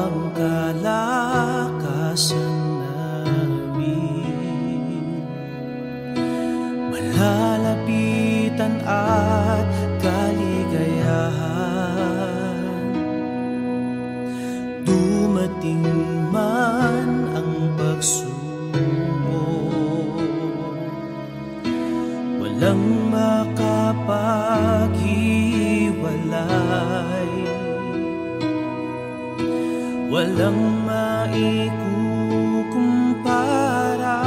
ang kalakasan namin, malalapitan at kaligayahan. Dumating man ang pagsubok, walang makapaghiwalay, walang maikukumpara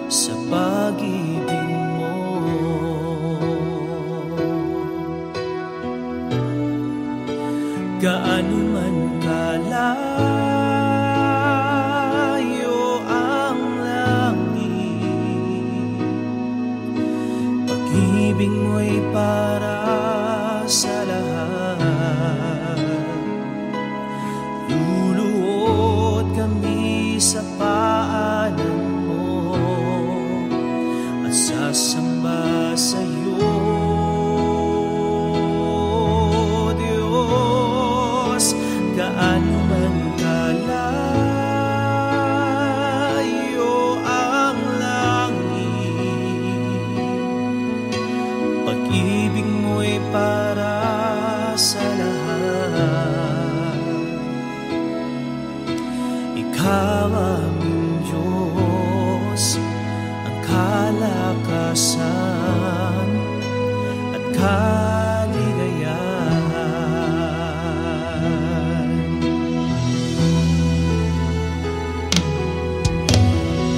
sa pag-ibig mo. Gaano man kalayo ang langit, pag-ibig mo'y para sa lahat. Luluhod kami sa paanan mo at sasamba sa'yo, Diyos. Gaano man kalayo ang langit, pag-ibig mo'y para sa lahat. Ikaw aming Diyos, ang kalakasan at kaligayahan.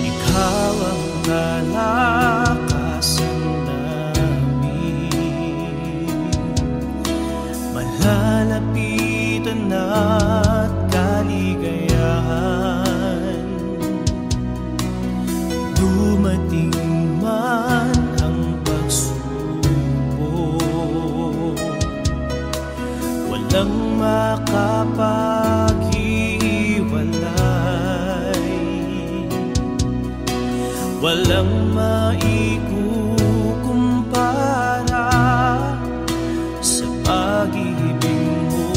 Ikaw ang kalakasan namin, malalapitan at kaligayahan. Dumating man ang pagsubok, walang makapaghiwalay, walang maikukumpara sa pag-ibig mo.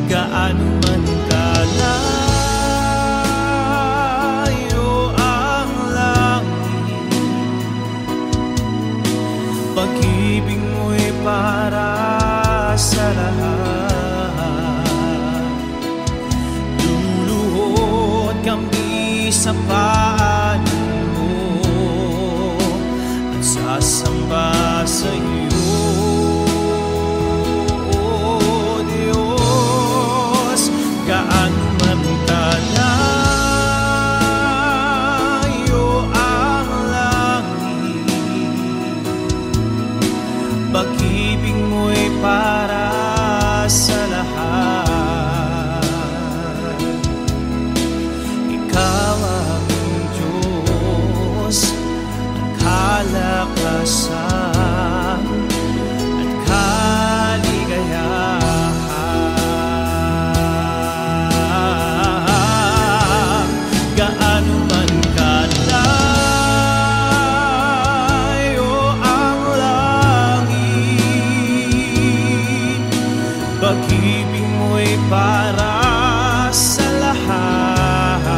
Gaano man kalayo ang langit, pag-ibig mo'y para sa lahat. Luluhod kami sa paanan mo at sasamba sa'yo, gaano man kalayo ang langit, pag-ibig mo'y para sa lahat. Ikaw aming Diyos, ang kalakasan at kaligayahan. Gaano man kalayo ang langit, pag-ibig mo'y para sa lahat.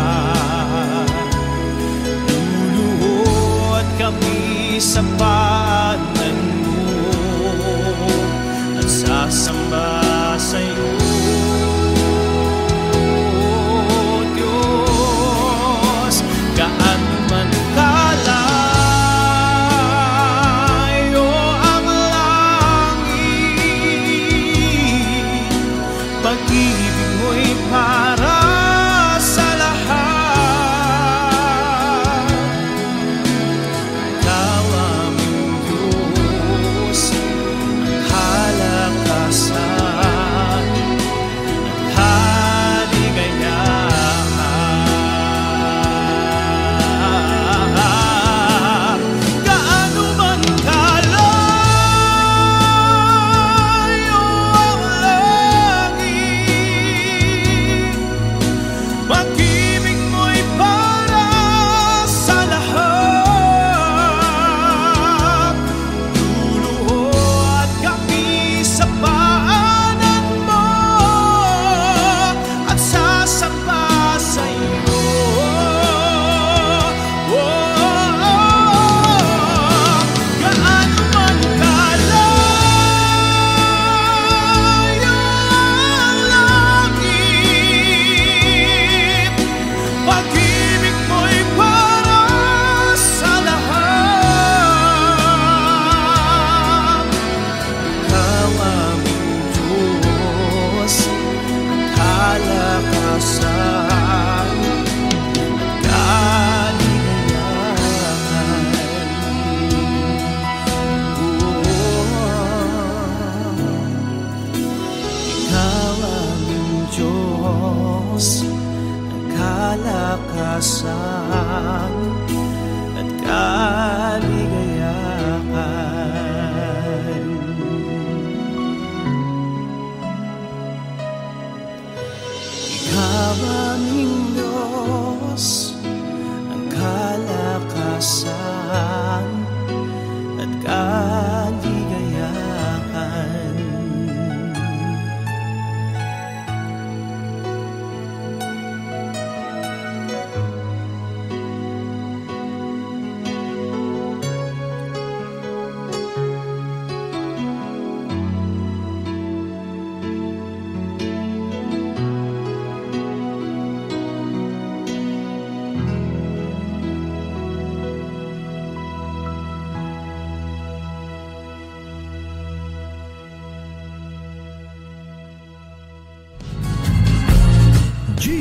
Luluhod kami sa paanan mo at sasamba sa'yo, gaano man kalayo ang langit, pag-ibig mo'y para sa lahat. Ikaw aming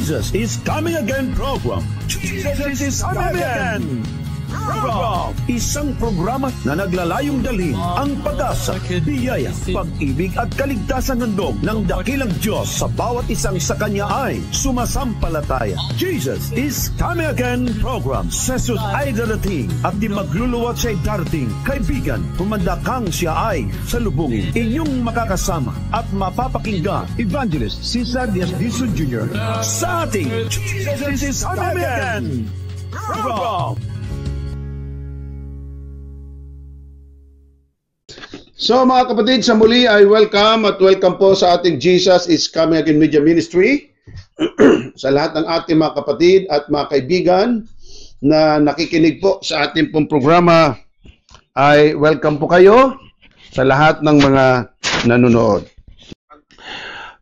Jesus is Coming Again program. Jesus is Coming Again program. Isang programa na naglalayong dalhin ang pag-asa, biyaya, pag-ibig at kaligtasan handog ng dakilang Diyos sa bawat isang sa Kanya ay sumasampalataya. Jesus is Coming Again program. Jesus ay darating at di magluluwat siya'y darating. Kaibigan, kumanda kang siya ay salubungin. Inyong makakasama at mapapakinggan Evangelist Cesar Diaz-Dizon Jr. sa ating Jesus is Coming Again program. So mga kapatid, sa muli ay welcome po sa ating Jesus is Coming Again Media Ministry. Sa lahat ng ating mga kapatid at mga kaibigan na nakikinig po sa ating pong programa, ay welcome po kayo sa lahat ng mga nanonood.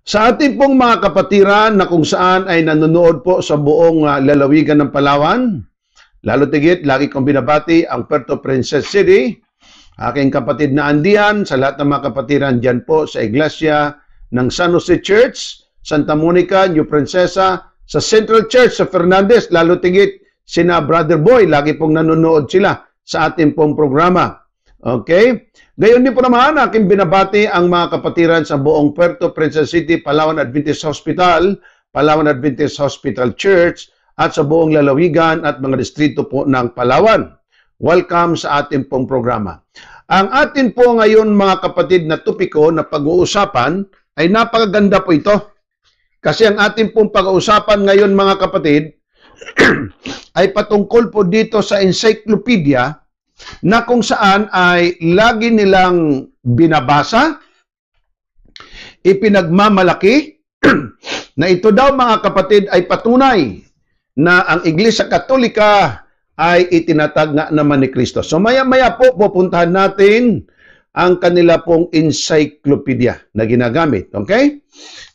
Sa ating pong mga kapatiran na kung saan ay nanonood po sa buong lalawigan ng Palawan, lalo tigit, lagi kong binabati ang Puerto Princesa City, aking kapatid na Andian, sa lahat ng mga kapatiran dyan po sa Iglesia ng San Jose Church, Santa Monica, New Princesa, sa Central Church sa Fernandez, lalo tigit sina Brother Boy, lagi pong nanonood sila sa ating pong programa. Okay? Gayon din po naman, aking binabati ang mga kapatiran sa buong Puerto Princesa City, Palawan Adventist Hospital, Palawan Adventist Hospital Church, at sa buong lalawigan at mga distrito po ng Palawan. Welcome sa ating pong programa. Ang atin po ngayon mga kapatid na topiko na pag-uusapan ay napakaganda po ito. Kasi ang ating pong pag-uusapan ngayon mga kapatid ay patungkol po dito sa encyclopedia na kung saan ay lagi nilang binabasa, ipinagmamalaki na ito daw mga kapatid ay patunay na ang Iglesia Katolika ay itinatag nga naman ni Kristo. So maya-maya po pupuntahan natin ang kanila pong encyclopedia na ginagamit. Okay?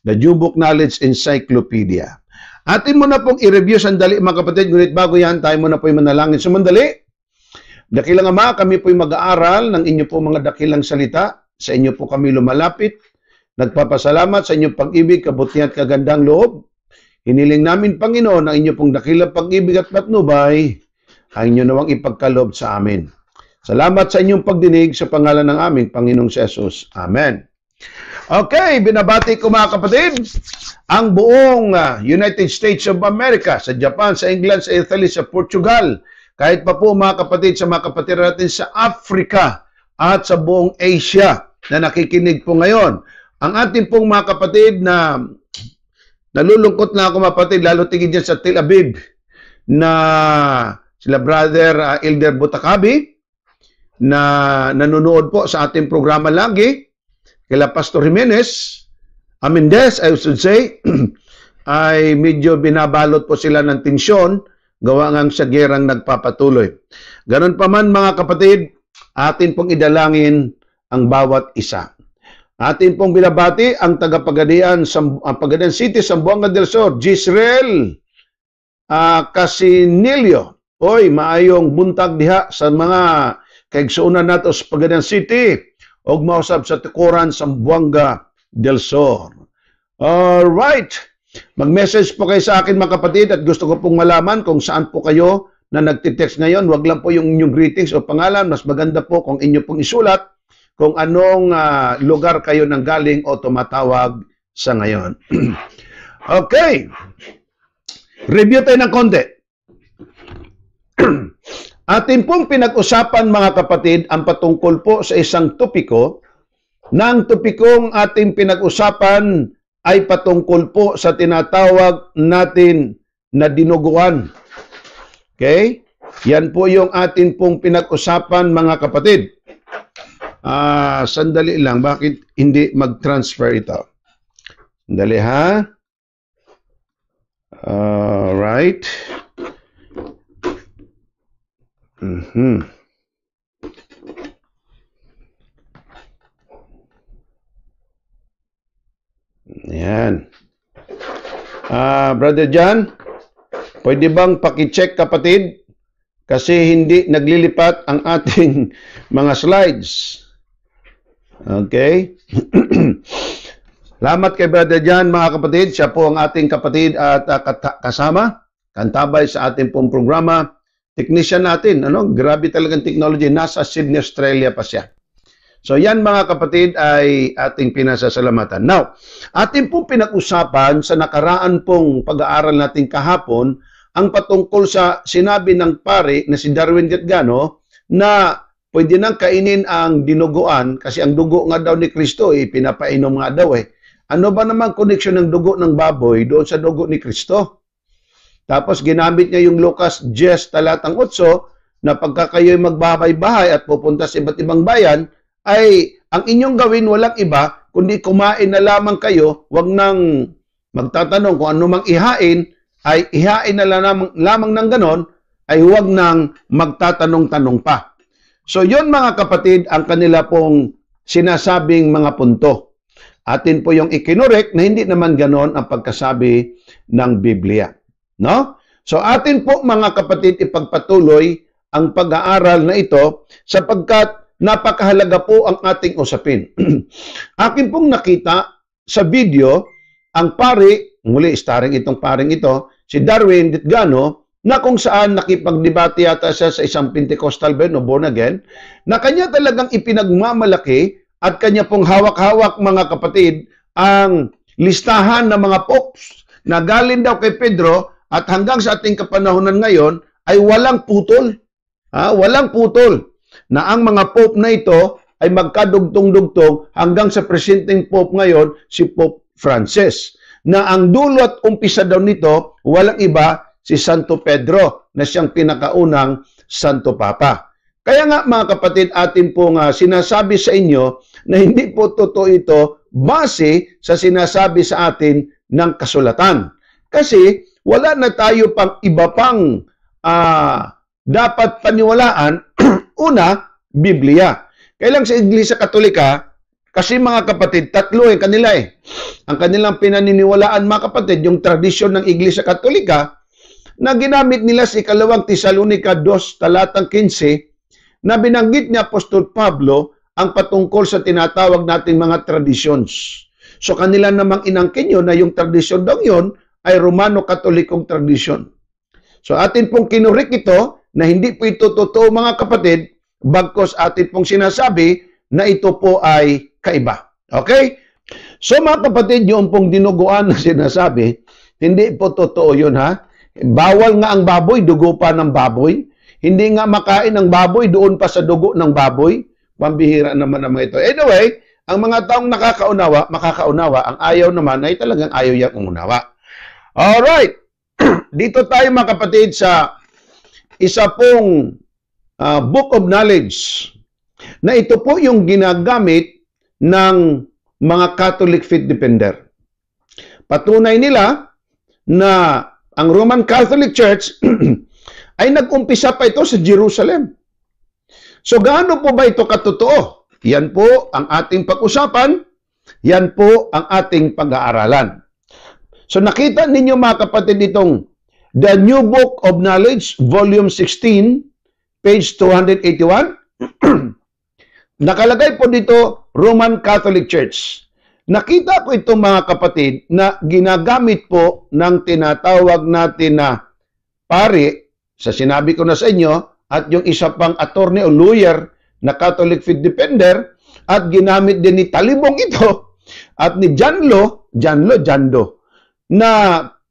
The New Book Knowledge Encyclopedia. Atin mo na pong i-review sandali mga kapatid. Ngunit bago yan, tayo muna po yung manalangin. Sumandali. Dakilang Ama, kami po yung mag-aaral ng inyo po mga dakilang salita. Sa inyo po kami lumalapit. Nagpapasalamat sa inyong pag-ibig, kabutihan at kagandang loob. Hiniling namin, Panginoon, ang inyo pong dakilang pag-ibig at patnubay ang inyo nawang ipagkalob sa amin. Salamat sa inyong pagdinig sa pangalan ng aming Panginoong Jesus. Amen. Okay, binabati ko mga kapatid, ang buong United States of America, sa Japan, sa England, sa Italy, sa Portugal, kahit pa po mga kapatid sa mga kapatid natin sa Africa at sa buong Asia na nakikinig po ngayon. Ang ating pong mga kapatid na nalulungkot na ako mga kapatid, lalo tingin dyan sa Tel Aviv, na sila Brother Elder Butakabi, na nanonood po sa ating programa lagi, kila Pastor Jimenez, Amendez, I should say, ay medyo binabalot po sila ng tensyon, gawa ngang sa gerang nagpapatuloy. Ganon pa man mga kapatid, atin pong idalangin ang bawat isa. Atin pong binabati ang tagapagadian Pagadian City, Zamboanga del Sur, Gisrael Casinilio. Oy, maayong buntag diha sa mga kaigsuunan nato sa Pagadian City og mausab sa tukuran Zamboanga del Sur. All right. Mag-message po kayo sa akin mga kapatid at gusto ko pong malaman kung saan po kayo na nagtitext ngayon. Wag lang po yung inyong greetings o pangalan. Mas maganda po kung inyo pong isulat kung anong lugar kayo nang galing o tumatawag sa ngayon. Okay. Review tayo ng konti. Atin pong pinag-usapan mga kapatid ang patungkol po sa isang topiko. Nang topikong ating pinag-usapan ay patungkol po sa tinatawag natin na dinuguan. Okay? Yan po yung atin pong pinag-usapan mga kapatid. Sandali lang. Bakit hindi mag-transfer ito? Sandali ha. Alright. Yan. Brother John, pwede bang pakicheck kapatid? Kasi hindi naglilipat ang ating mga slides. Okay? Salamat kay Brother Jan, mga kapatid. Siya po ang ating kapatid at kasama, kantabay sa ating pong programa. Technician natin, grabe talagang technology. Nasa Sydney, Australia pa siya. So yan mga kapatid ay ating pinasasalamatan. Now, ating pong pinag-usapan sa nakaraan pong pag-aaral natin kahapon ang patungkol sa sinabi ng pare na si Darwin Gatgano na pwede nang kainin ang dinuguan kasi ang dugo nga daw ni Kristo pinapainom nga daw Ano ba naman koneksyon ng dugo ng baboy doon sa dugo ni Kristo? Tapos ginamit niya yung Lucas 10 talatang 8 na pagka kayo'y magbabay-bahay at pupunta sa iba't ibang bayan, ay ang inyong gawin walang iba, kundi kumain na lamang kayo, wag nang magtatanong kung ano mang ihain, ay ihain na lamang ng ganon, ay huwag nang magtatanong-tanong pa. So yon mga kapatid, ang kanila pong sinasabing mga punto. Atin po yung ikinorek na hindi naman ganon ang pagkasabi ng Biblia. No? So atin po mga kapatid ipagpatuloy ang pag-aaral na ito sapagkat napakahalaga po ang ating usapin. Akin pong nakita sa video ang pare, muli starring itong paring ito, si Darwin Gatgano, na kung saan nakipagdebate yata siya sa isang Pentecostal ben o born again, na kanya talagang ipinagmamalaki at kanya pong hawak-hawak mga kapatid ang listahan ng mga popes na galing daw kay Pedro at hanggang sa ating kapanahunan ngayon ay walang putol. Walang putol na ang mga pope na ito ay magkadugtong-dugtong hanggang sa presenting pope ngayon si Pope Francis. Na ang dulo at umpisa daw nito walang iba si Santo Pedro na siyang pinakaunang Santo Papa. Kaya nga mga kapatid atin pong sinasabi sa inyo na hindi po totoo ito base sa sinasabi sa atin ng kasulatan. Kasi wala na tayo pang iba pang dapat paniwalaan. Una, Biblia. Kailang sa Iglesia Katolika, kasi mga kapatid, tatlo kanila Ang kanilang pinaniniwalaan mga kapatid, yung tradisyon ng Iglesia Katolika, na ginamit nila sa ikalawang Tesalonica 2, talatang 15, na binanggit ni Apostol Pablo ang patungkol sa tinatawag nating mga traditions. So kanila namang inangkin yun na yung tradisyon daw yun ay Romano-Katolikong tradisyon. So atin pong kinurik ito na hindi po ito totoo mga kapatid, bagkos atin pong sinasabi na ito po ay kaiba. Okay? So mga kapatid, yung pong dinuguan na sinasabi, hindi po totoo yun Bawal nga ang baboy, dugo pa ng baboy. Hindi nga makain ng baboy, doon pa sa dugo ng baboy. Pambihira naman naman ito. Anyway, ang mga taong nakakaunawa, makakaunawa. Ang ayaw naman ay talagang ayaw yang umunawa. Alright. Dito tayo mga kapatid sa isa pong book of knowledge na ito po yung ginagamit ng mga Catholic faith defender. Patunay nila na ang Roman Catholic Church ay nag-umpisa pa ito sa Jerusalem. So gaano po ba ito katotoo? Yan po ang ating pag-usapan. Yan po ang ating pag-aaralan. So nakita ninyo mga kapatid itong The New Book of Knowledge, Volume 16, page 281. Nakalagay po dito, Roman Catholic Church. Nakita ko ito mga kapatid na ginagamit po ng tinatawag natin na pare, sa sinabi ko na sa inyo, at yung isa pang attorney o lawyer na Catholic faith defender, at ginamit din ni Talibong ito at ni Jando, na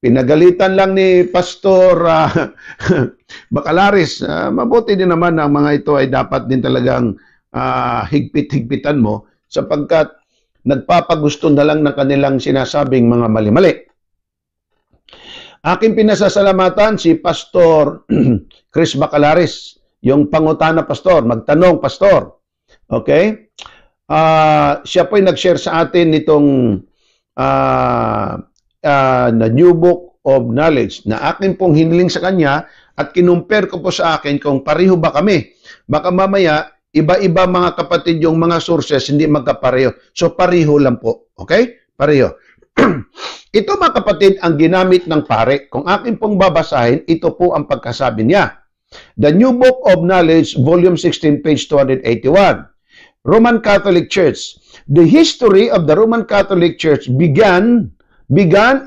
pinagalitan lang ni Pastor Bacalaris. Mabuti din naman ang mga ito ay dapat din talagang higpit-higpitan mo sapagkat nagpapagusto na lang ng kanilang sinasabing mga mali-mali. Aking pinasasalamatan si Pastor Chris Bacalaris, yung pangutana pastor, magtanong pastor. Okay? Siya po ay nag-share sa atin nitong na New Book of Knowledge na akin pong hiniling sa kanya at kinumpare ko po sa akin kung pareho ba kami. Baka mamaya, iba-iba mga kapatid yung mga sources, hindi magkapareho. So pareho lang po. Okay? Pareho. Ito mga kapatid ang ginamit ng pare. Kung akin pong babasahin, ito po ang pagkasabi niya. The New Book of Knowledge, Volume 16, page 281. Roman Catholic Church. The history of the Roman Catholic Church began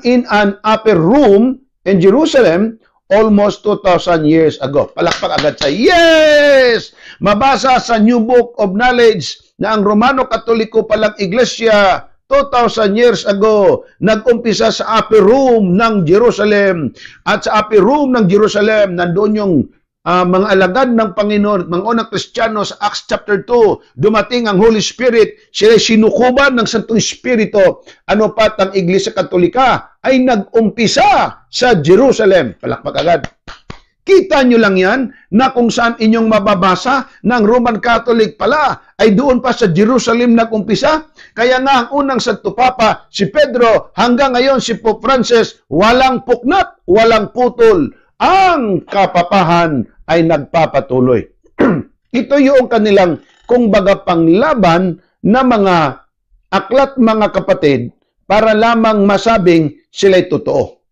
in an upper room in Jerusalem almost 2,000 years ago. Palakpak agad sa yes! Mabasa sa New Book of Knowledge na ang Romano Katoliko palang iglesia 2,000 years ago, nag-umpisa sa upper room ng Jerusalem. At sa upper room ng Jerusalem, nandoon yung mga alagad ng Panginoon, mga unang Kristiyano sa Acts chapter 2, dumating ang Holy Spirit, sila sinukuban ng Santong Espiritu. Ano pat ang Iglesia Katolika ay nag-umpisa sa Jerusalem. Palakpak agad. Kita nyo lang yan na kung saan inyong mababasa ng Roman Catholic pala ay doon pa sa Jerusalem nag-umpisa. Kaya nga ang unang Santo Papa, si Pedro, hanggang ngayon si Pope Francis, walang puknat, walang putol. Ang kapapahan ay nagpapatuloy. Ito yung kanilang kumbaga panglaban na mga aklat mga kapatid para lamang masabing sila'y totoo.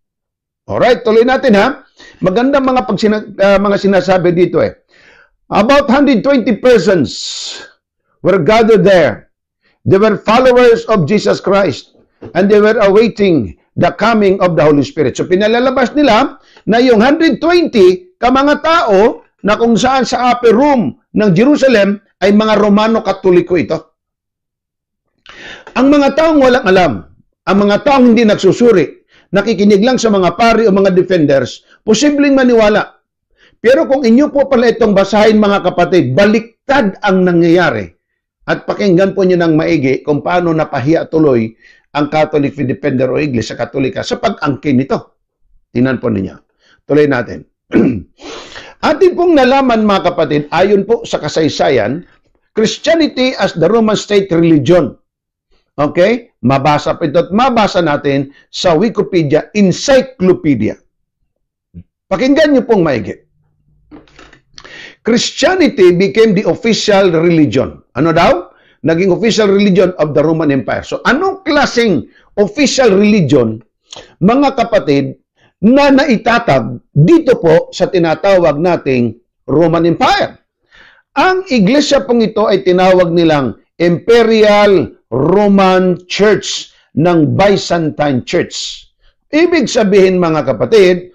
Alright, tuloy natin ha. Magandang mga sinasabi dito eh. About 120 persons were gathered there. They were followers of Jesus Christ and they were awaiting the coming of the Holy Spirit. So pinalalabas nila na yung 120 ka mga tao na kung saan sa upper room ng Jerusalem ay mga Romano Katoliko ito. Ang mga taong walang alam, ang mga taong hindi nagsusuri, nakikinig lang sa mga pari o mga defenders, posibleng maniwala. Pero kung inyo po pala itong basahin mga kapatid, baliktad ang nangyayari. At pakinggan po nyo ng maigi kung paano napahiya tuloy ang Catholic Defender o Iglesia Katolika sa pag-angkin nito. Tingnan po ninyo. Tuloy natin. Atin pong nalaman mga kapatid, ayon po sa kasaysayan, Christianity as the Roman state religion. Okay? Mabasa po ito at mabasa natin sa Wikipedia Encyclopedia. Pakinggan niyo pong maigi. Christianity became the official religion. Ano daw? Naging official religion of the Roman Empire. So, anong klaseng official religion, mga kapatid, na naitatag dito po sa tinatawag nating Roman Empire? Ang iglesia pong ito ay tinawag nilang Imperial Roman Church ng Byzantine Church. Ibig sabihin mga kapatid,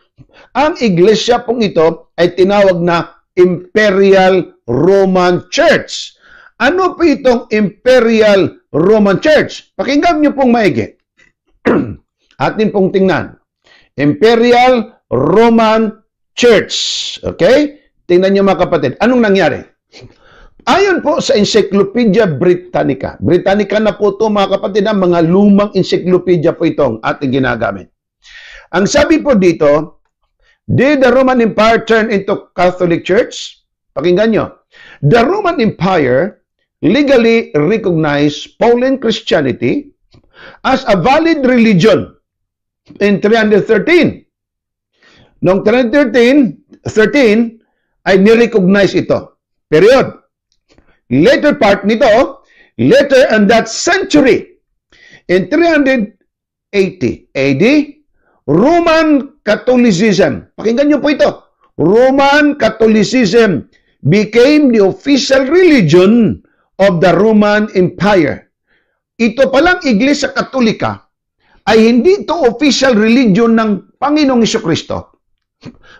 ang iglesia pong ito ay tinawag na Imperial Roman Church. Ano po itong Imperial Roman Church? Pakinggan niyo pong maigi. Atin pong tingnan. Imperial Roman Church. Okay? Tingnan niyo mga kapatid. Anong nangyari? Ayon po sa Encyclopedia Britannica. Britannica na po ito mga kapatid, ang mga lumang encyclopedia po itong ating ginagamit. Ang sabi po dito, did the Roman Empire turn into Catholic Church? Pakinggan nyo. The Roman Empire legally recognized Pauline Christianity as a valid religion in 313. Noong 313 ay nirecognize ito. Period. Later part nito, later in that century, in 380 AD, Roman Catholicism, pakinggan niyo po ito, Roman Catholicism became the official religion of the Roman Empire. Ito palang Iglesia Katolika ay hindi ito official religion ng Panginoong Jesucristo.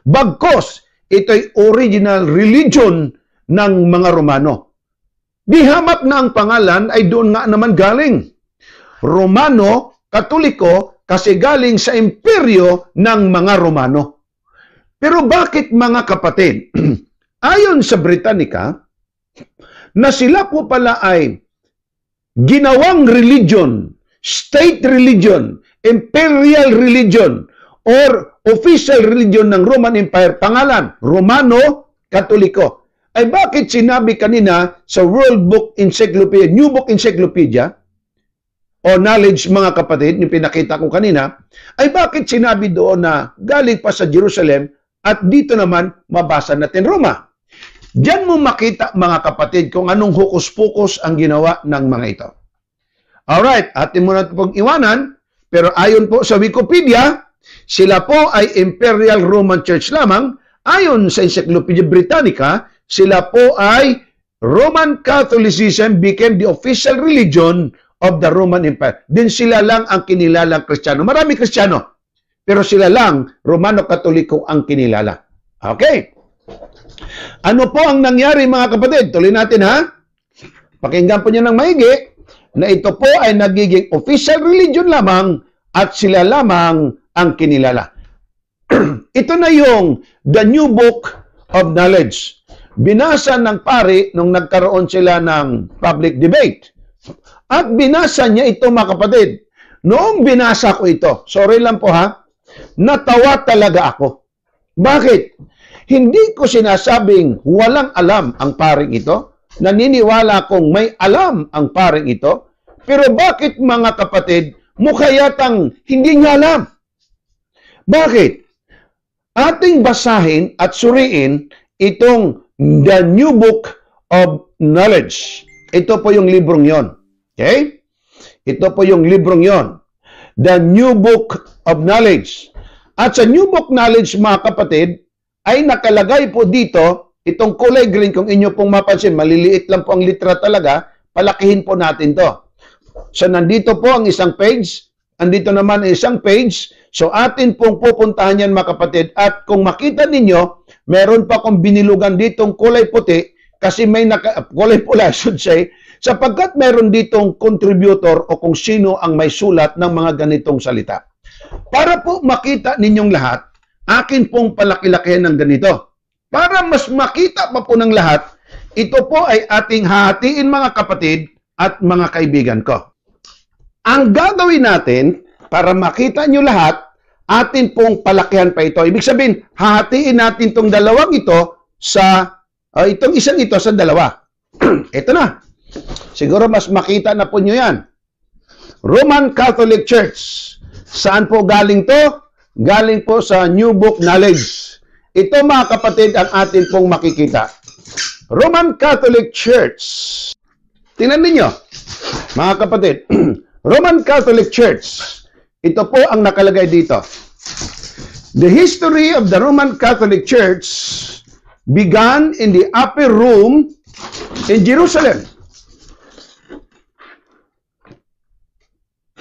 Bagkos, ito ay original religion ng mga Romano. Dihamak na ang pangalan ay doon nga naman galing. Romano, Katoliko, kasi galing sa imperyo ng mga Romano. Pero bakit mga kapatid? Ayon sa Britannica, na sila po pala ay ginawang religion, state religion, imperial religion, or official religion ng Roman Empire, pangalan, Romano, Katoliko. Ay bakit sinabi kanina sa World Book Encyclopedia, New Book Encyclopedia, o knowledge mga kapatid, yung pinakita ko kanina, ay bakit sinabi doon na galing pa sa Jerusalem at dito naman mabasa natin Roma? Diyan mo makita mga kapatid kung anong hukus-pukus ang ginawa ng mga ito. Alright, atin mo natin pong iwanan, pero ayon po sa Wikipedia, sila po ay Imperial Roman Church lamang. Ayon sa Encyclopedia Britannica, sila po ay Roman Catholicism became the official religion of the Roman Empire. Din sila lang ang kinilalang Kristiyano. Marami Kristiyano, pero sila lang, Romano-Katoliko ang kinilala. Okay. Ano po ang nangyari mga kapatid? Tuloy natin ha. Pakinggan po niyo ng maigi na ito po ay nagiging official religion lamang at sila lamang ang kinilala. Ito na yung The New Book of Knowledge. Binasa ng pari nung nagkaroon sila ng public debate. At binasa niya ito mga kapatid. Noong binasa ko ito, sorry lang po ha, natawa talaga ako. Bakit? Hindi ko sinasabing walang alam ang paring ito. Naniniwala kong may alam ang paring ito. Pero bakit mga kapatid, mukha yatang hindi niya alam? Bakit? Ating basahin at suriin itong The New Book of Knowledge. Ito po yung librong yon. Okay? Ito po yung librong yon. The New Book of Knowledge. At sa New Book Knowledge, mga kapatid, ay nakalagay po dito, itong kulay green, kung inyo pong mapansin, maliliit lang po ang litra talaga, palakihin po natin to. So, nandito po ang isang page, andito naman ang isang page. So, atin pong pupuntahan yan, mga kapatid. At kung makita ninyo, meron pa akong binilugan ditong kulay puti, kasi may kulay pula, I should say, sapagkat meron ditong contributor o kung sino ang may sulat ng mga ganitong salita. Para po makita ninyong lahat, akin pong palaki-lakihan ng ganito. Para mas makita pa po ng lahat, ito po ay ating hahatiin mga kapatid at mga kaibigan ko. Ang gagawin natin, para makita nyo lahat, atin pong palakihan pa ito. Ibig sabihin, hahatiin natin itong dalawang ito sa, itong isang ito sa dalawa. Ito na. Siguro mas makita na po nyo yan. Roman Catholic Church. Saan po galing to? Galing po sa New Book Knowledge. Ito mga kapatid ang atin pong makikita. Roman Catholic Church. Tingnan ninyo, mga kapatid. Roman Catholic Church. Ito po ang nakalagay dito. The history of the Roman Catholic Church began in the upper room in Jerusalem.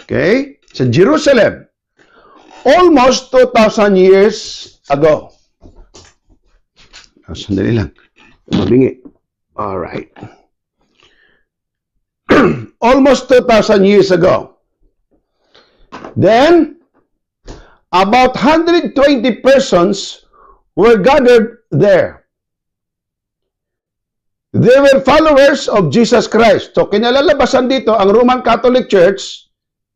Okay? Sa Jerusalem. Almost 2,000 years ago. Sandali lang. Mabingi. Alright. Almost 2,000 years ago. Then, about 120 persons were gathered there. They were followers of Jesus Christ. So, kinalalabasan dito ang Roman Catholic Church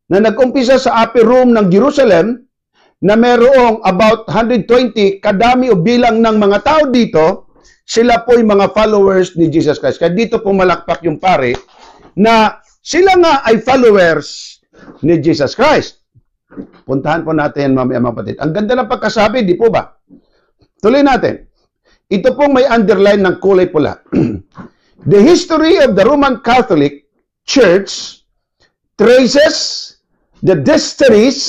na nag-umpisa sa upper room ng Jerusalem na mayroong about 120 kadami o bilang ng mga tao dito, sila po yung mga followers ni Jesus Christ. Kaya dito pumalakpak yung pare na sila nga ay followers ni Jesus Christ. Puntahan po natin mamaya mga kapatid. Ang ganda ng pagkasabi, di po ba? Tuloy natin. Ito pong may underline ng kulay pula. The history of the Roman Catholic Church traces the destinies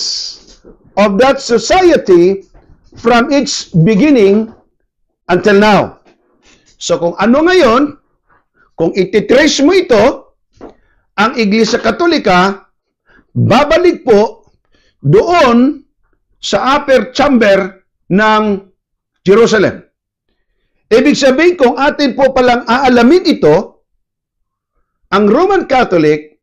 of that society from its beginning until now. So kung ano ngayon, kung ititrace mo ito, ang Iglesia Katolika, babalik po doon sa upper chamber ng Jerusalem. Ibig sabihin, kung atin po palang aalamin ito, ang Roman Catholic,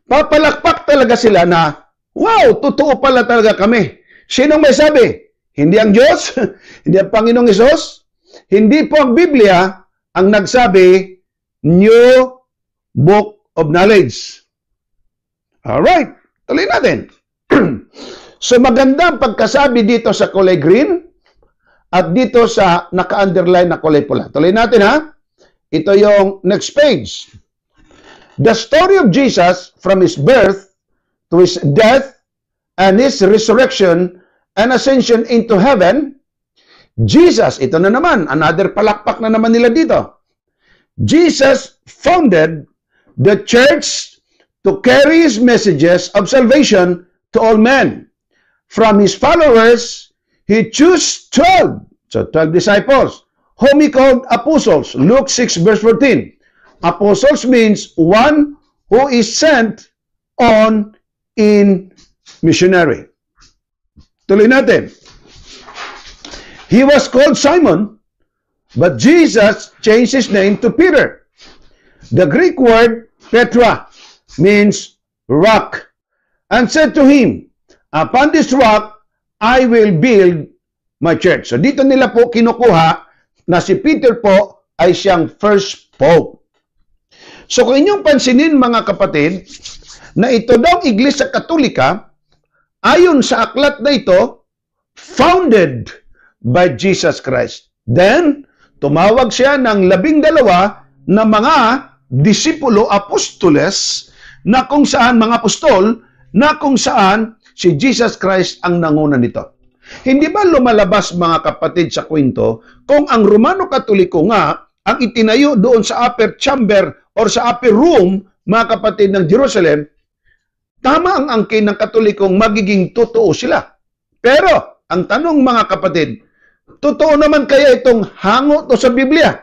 papalakpak talaga sila na, wow, totoo pala talaga kami. Sinong may sabi? Hindi ang Diyos? Hindi ang Panginoong Hesus? Hindi po ang Biblia ang nagsabi, New Book of Knowledge. Alright, tuloy natin. So maganda ang pagkasabi dito sa kulay green at dito sa naka-underline na kulay pula. Tuloy natin ha. Ito yung next page. The story of Jesus from His birth to His death and His resurrection and ascension into heaven. Jesus, ito na naman, another palakpak na naman nila dito. Jesus founded the church to carry His messages of salvation to all men. From His followers, He chose 12, so 12 disciples, whom He called apostles, Luke 6 verse 14. Apostles means one who is sent on in missionary. Tuloy natin. He was called Simon, but Jesus changed his name to Peter. The Greek word Petra means rock, and said to him, upon this rock, I will build my church. So dito nila po kinukuha na si Peter po ay siyang first pope. So kung inyong pansinin mga kapatid, na ito daw Iglesia Katolika, ayon sa aklat na ito, founded by Jesus Christ. Then, tumawag siya ng 12 na mga disipulo, apostoles, na kung saan, mga apostol, na kung saan si Jesus Christ ang nanguna nito. Hindi ba lumalabas mga kapatid sa kwento kung ang Romano Katoliko nga ang itinayo doon sa upper chamber or sa upper room, mga kapatid ng Jerusalem, tama ang angkin ng Katolikong magiging totoo sila. Pero, ang tanong mga kapatid, totoo naman kaya itong hango to sa Biblia?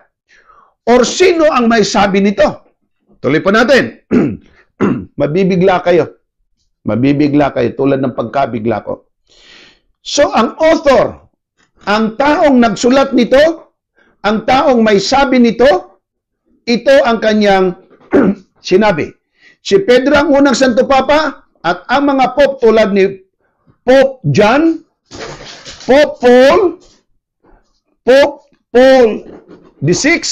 Or sino ang may sabi nito? Tuloy po natin. Mabibigla kayo. Mabibigla kayo tulad ng pagkabigla ko. So, ang author, ang taong nagsulat nito, ang taong may sabi nito, ito ang kanyang sinabi. Si Pedro ang unang Santo Papa at ang mga Pope tulad ni Pope John, Pope Paul, Pope Paul VI,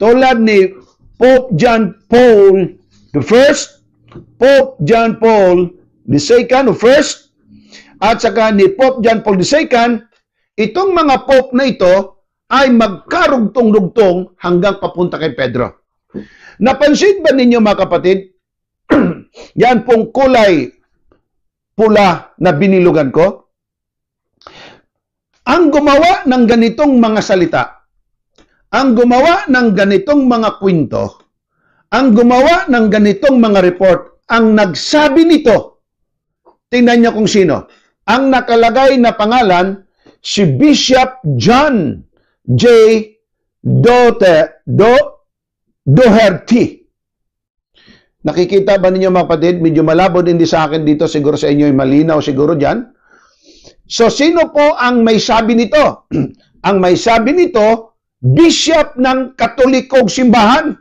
tulad ni Pope John Paul I, Pope John Paul II, first, at saka ni Pope John Paul II, itong mga Pope na ito ay magkarugtong-rugtong hanggang papunta kay Pedro. Napansin ba ninyo mga kapatid? Yan pong kulay pula na binilugan ko. Ang gumawa ng ganitong mga salita, ang gumawa ng ganitong mga kwento, ang gumawa ng ganitong mga report, ang nagsabi nito, tingnan niyo kung sino. Ang nakalagay na pangalan, si Bishop John J. Doherty. Nakikita ba ninyo mga kapatid? Medyo malabo din sa akin dito, siguro sa inyo ay malinaw siguro dyan. So, sino po ang may sabi nito? Ang may sabi nito, Bishop ng Katolikong Simbahan.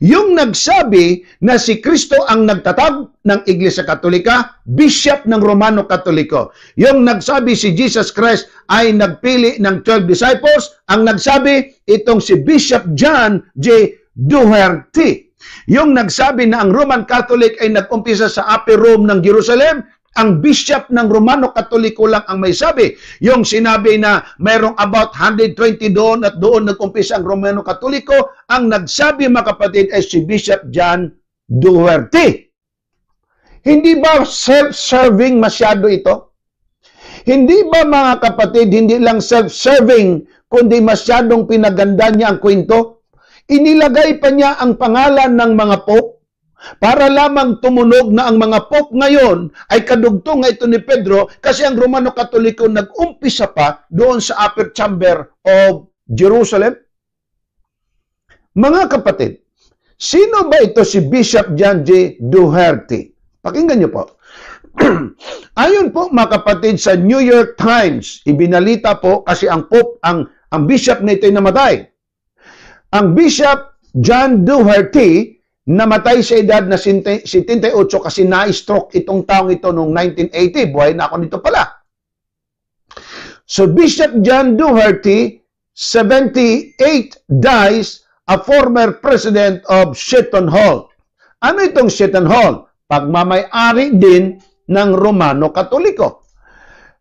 Yung nagsabi na si Kristo ang nagtatag ng Iglesia Katolika, Bishop ng Romano Katoliko. Yung nagsabi si Jesus Christ ay nagpili ng 12 disciples, ang nagsabi itong si Bishop John J. Doherty. Yung nagsabi na ang Roman Catholic ay nag-umpisa sa upper room ng Jerusalem, ang bishop ng Romano Katoliko lang ang may sabi. Yung sinabi na mayroong about 120 doon at doon nag-umpisa ang Romano Katoliko, ang nagsabi mga kapatid ay si Bishop John Doherty. Hindi ba self-serving masyado ito? Hindi ba mga kapatid, hindi lang self-serving, kundi masyadong pinaganda niya ang kwento? Inilagay pa niya ang pangalan ng mga pope para lamang tumunog na ang mga pope ngayon ay kadugtong ito ni Pedro kasi ang Romano Katoliko nag-umpisa pa doon sa upper chamber of Jerusalem. Mga kapatid, sino ba ito si Bishop John J. Doherty? Pakinggan niyo po. Ayon po mga kapatid sa New York Times, ibinalita po kasi ang pope, ang bishop na ito ay namatay. Ang Bishop John Doherty namatay sa edad na 78 kasi na-stroke itong taong ito noong 1980. Buhay na ako nito pala. So Bishop John Doherty, 78, dies, a former president of Seton Hall. Ano itong Seton Hall? Pagmamay-ari din ng Romano Katoliko.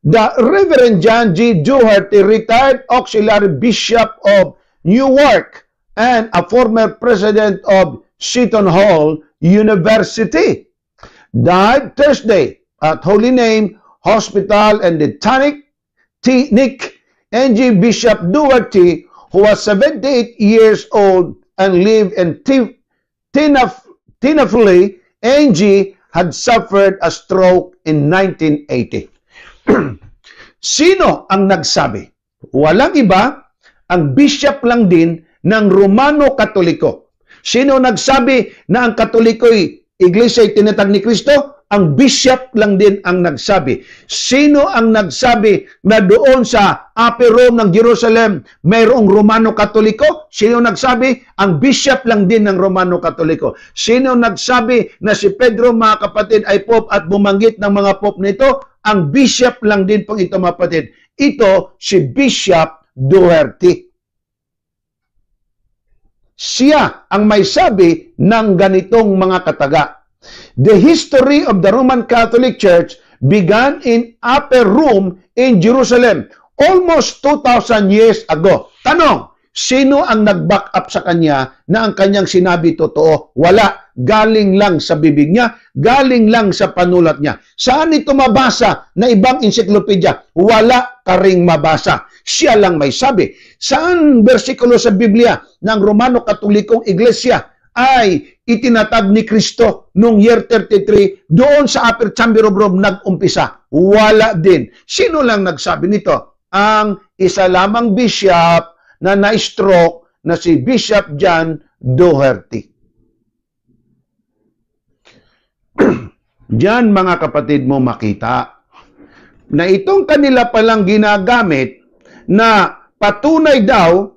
The Reverend John G. Doherty, retired auxiliary bishop of Newark and a former president of Seton Hall University, died Thursday at Holy Name Hospital and the Nick N.G. Bishop Doherty, who was 78 years old and lived in Tinafly, N.G., had suffered a stroke in 1980. Sino ang nagsabi? Walang iba, ang bishop lang din ng Romano Katoliko. Sino nagsabi na ang Katoliko'y iglesia ay tinatag ni Kristo? Ang bishop lang din ang nagsabi. Sino ang nagsabi na doon sa Upper Room ng Jerusalem mayroong Romano Katoliko? Sino nagsabi? Ang bishop lang din ng Romano Katoliko. Sino nagsabi na si Pedro, mga kapatid, ay Pope at bumanggit ng mga Pope nito? Ang bishop lang din po ito, mga kapatid. Ito si Bishop Duarte. Siya ang may sabi ng ganitong mga kataga. The history of the Roman Catholic Church began in Upper Room in Jerusalem almost 2,000 years ago. Tanong, sino ang nag-back up sa kanya na ang kanyang sinabi totoo? Wala. Galing lang sa bibig niya, galing lang sa panulat niya. Saan ito mabasa na ibang encyclopedia? Wala ka ring mabasa. Siya lang may sabi. Saan bersikulo sa Biblia ng Romano Katolikong Iglesia ay itinatag ni Kristo noong year 33 doon sa Upper Chamber of Rome nag-umpisa? Wala din. Sino lang nagsabi nito? Ang isa lamang bishop na na-stroke na si Bishop John Duarte. Diyan, mga kapatid mo, makita na itong kanila palang ginagamit na patunay daw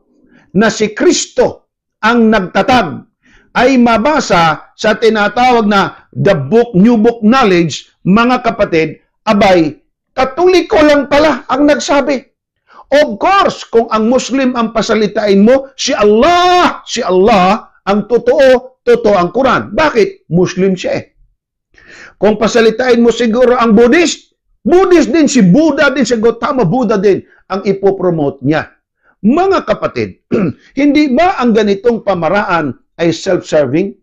na si Kristo ang nagtatag ay mabasa sa tinatawag na the book, New Book Knowledge, mga kapatid, abay, Katoliko lang pala ang nagsabi. Of course, kung ang Muslim ang pasalitain mo, si Allah ang totoo ang Quran. Bakit? Muslim siya eh. Kung pasalitain mo siguro ang Buddhist din, si Buddha din, si Gautama Buddha din ang ipopromote niya. Mga kapatid, hindi ba ang ganitong pamaraan ay self-serving?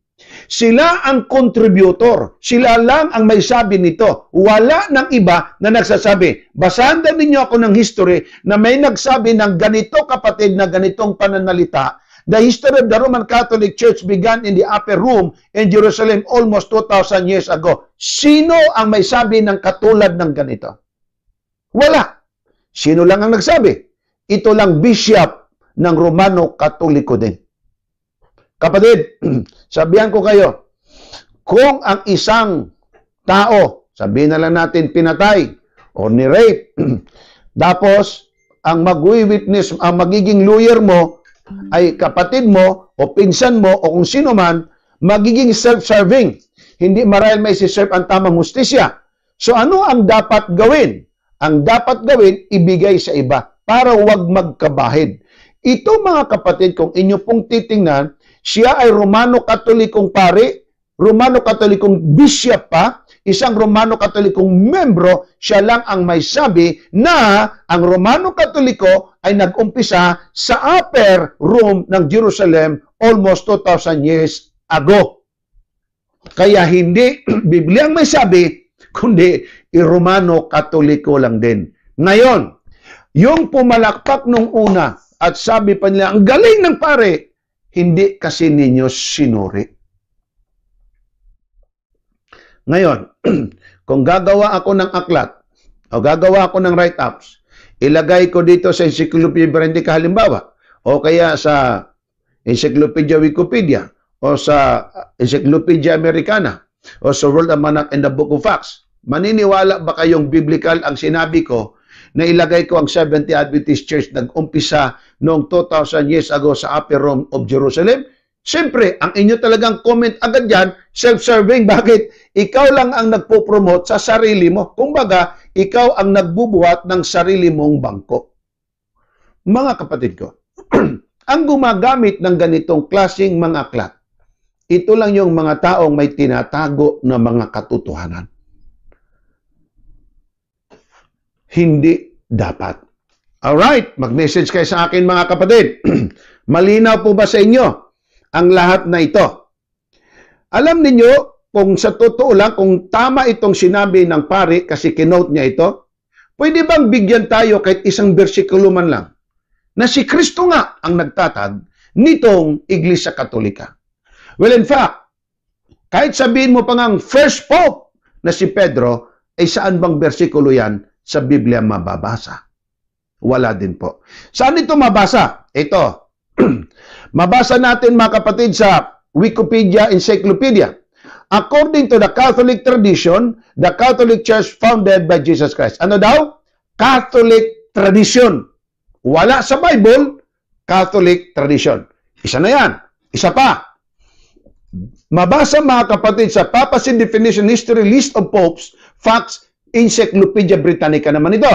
Sila ang contributor. Sila lang ang may sabi nito. Wala ng iba na nagsasabi. Basahan din ninyo ako ng history na may nagsabi ng ganito, kapatid, na ganitong pananalita. The history of the Roman Catholic Church began in the Upper Room in Jerusalem almost 2,000 years ago. Sino ang may sabi ng katulad ng ganito? Wala. Sino lang ang nagsabi? Ito lang bishop ng Romano Katoliko din. Kapatid, sabihan ko kayo, kung ang isang tao, sabihin na lang natin pinatay o ni-rape, tapos ang mag-witness, ang magiging lawyer mo, ay kapatid mo o pinsan mo o kung sino man, magiging self-serving. Hindi marahil may si-serve ang tamang hustisya. So ano ang dapat gawin? Ang dapat gawin, ibigay sa iba para huwag magkabahid. Ito, mga kapatid, kung inyo pong titingnan, siya ay Romano Katolikong pari, Romano Katolikong bishop pa, isang Romano Katolikong membro, siya lang ang may sabi na ang Romano Katoliko ay nag-umpisa sa Upper Room ng Jerusalem almost 2,000 years ago. Kaya hindi Biblia ang may sabi, kundi Romano Katoliko lang din. Ngayon, yung pumalakpak nung una at sabi pa nila, ang galing ng pare, hindi kasi ninyo sinuri. Ngayon, kung gagawa ako ng aklat o gagawa ako ng write-ups, ilagay ko dito sa Encyclopedia Britannica halimbawa, o kaya sa Encyclopedia Wikipedia, o sa Encyclopedia Americana, o sa World Almanac and the Book of Acts. Maniniwala ba kayong biblical ang sinabi ko na ilagay ko ang Seventh-day Adventist Church nag-umpisa noong 2,000 years ago sa Upper Room of Jerusalem? Siyempre, ang inyo talagang comment agad yan, self-serving. Bakit? Ikaw lang ang nagpo-promote sa sarili mo. Kumbaga, ikaw ang nagbubuhat ng sarili mong bangko. Mga kapatid ko, ang gumagamit ng ganitong klaseng mga aklat, ito lang yung mga taong may tinatago na mga katotohanan. Hindi dapat. Alright, mag-message kayo sa akin, mga kapatid. Malinaw po ba sa inyo ang lahat na ito? Alam ninyo, kung sa totoo lang, kung tama itong sinabi ng pari, kasi kinote niya ito, pwede bang bigyan tayo kahit isang bersikulo man lang, na si Kristo nga ang nagtatag nitong Iglesia Katolika? Well, in fact, kahit sabihin mo pa ngang first pope na si Pedro, ay saan bang bersikulo yan sa Biblia mababasa? Wala din po. Saan ito mabasa? Ito, Mabasa natin mga kapatid sa Wikipedia Encyclopedia. According to the Catholic tradition, the Catholic Church founded by Jesus Christ. Ano daw? Catholic tradition. Wala sa Bible, Catholic tradition. Isa na yan. Isa pa. Mabasa mga kapatid sa Papacy Definition History List of Popes, Facts, Encyclopedia Britannica naman ito.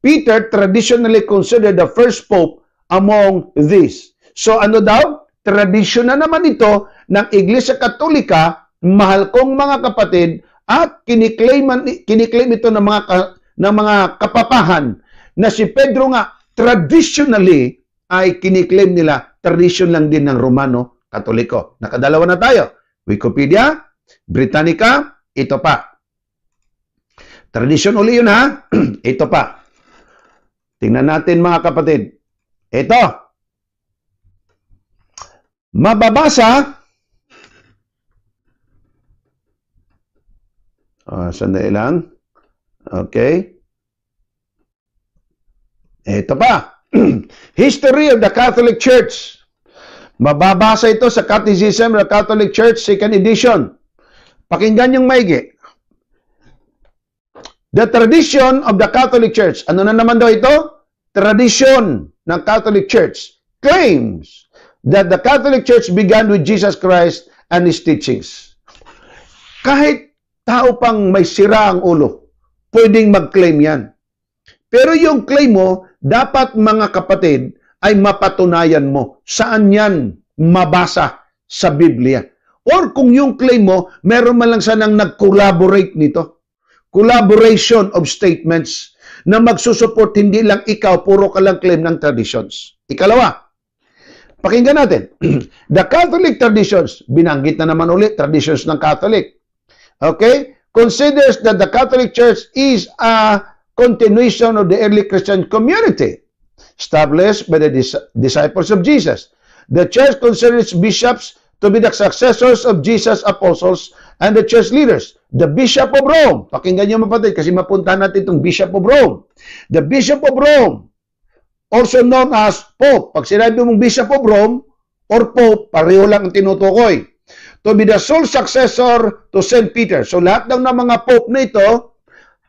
Peter traditionally considered the first pope among these. So ano daw? Tradisyon na naman ito ng Iglesia Katolika, mahal kong mga kapatid, at kiniklaim ito ng mga kapapahan na si Pedro nga traditionally ay kiniklaim nila tradisyon lang din ng Romano Katoliko. Nakadalawa na tayo. Wikipedia, Britannica, ito pa. Tradisyon uli yun ha. Ito pa. Tingnan natin mga kapatid. Ito. Mababasa. Sandali lang. Okay. Ito pa. History of the Catholic Church. Mababasa ito sa Catechism of the Catholic Church, 2nd edition. Pakinggan yung maigi. The tradition of the Catholic Church. Ano na naman daw ito? Tradition ng Catholic Church claims that the Catholic Church began with Jesus Christ and His teachings. Kahit tao pang may sira ang ulo, pwedeng mag-claim yan. Pero yung claim mo, dapat mga kapatid, ay mapatunayan mo. Saan yan mabasa sa Biblia? Or kung yung claim mo, meron man lang sanang nag-collaborate nito. Collaboration of statements na magsusupport hindi lang ikaw, puro ka lang claim ng traditions. Ikalawa, pakinggan natin. The Catholic traditions, binanggit na naman ulit, traditions ng Catholic. Okay? Considers that the Catholic Church is a continuation of the early Christian community established by the disciples of Jesus. The Church considers bishops to be the successors of Jesus' apostles and the church leaders. The Bishop of Rome. Pakinggan niyo mapatid kasi mapuntahan natin itong Bishop of Rome. The Bishop of Rome, also known as Pope. Pag sinabi mong Bishop of Rome or Pope, pareho lang ang tinutukoy. To be the sole successor to St. Peter. So lahat ng mga Pope na ito,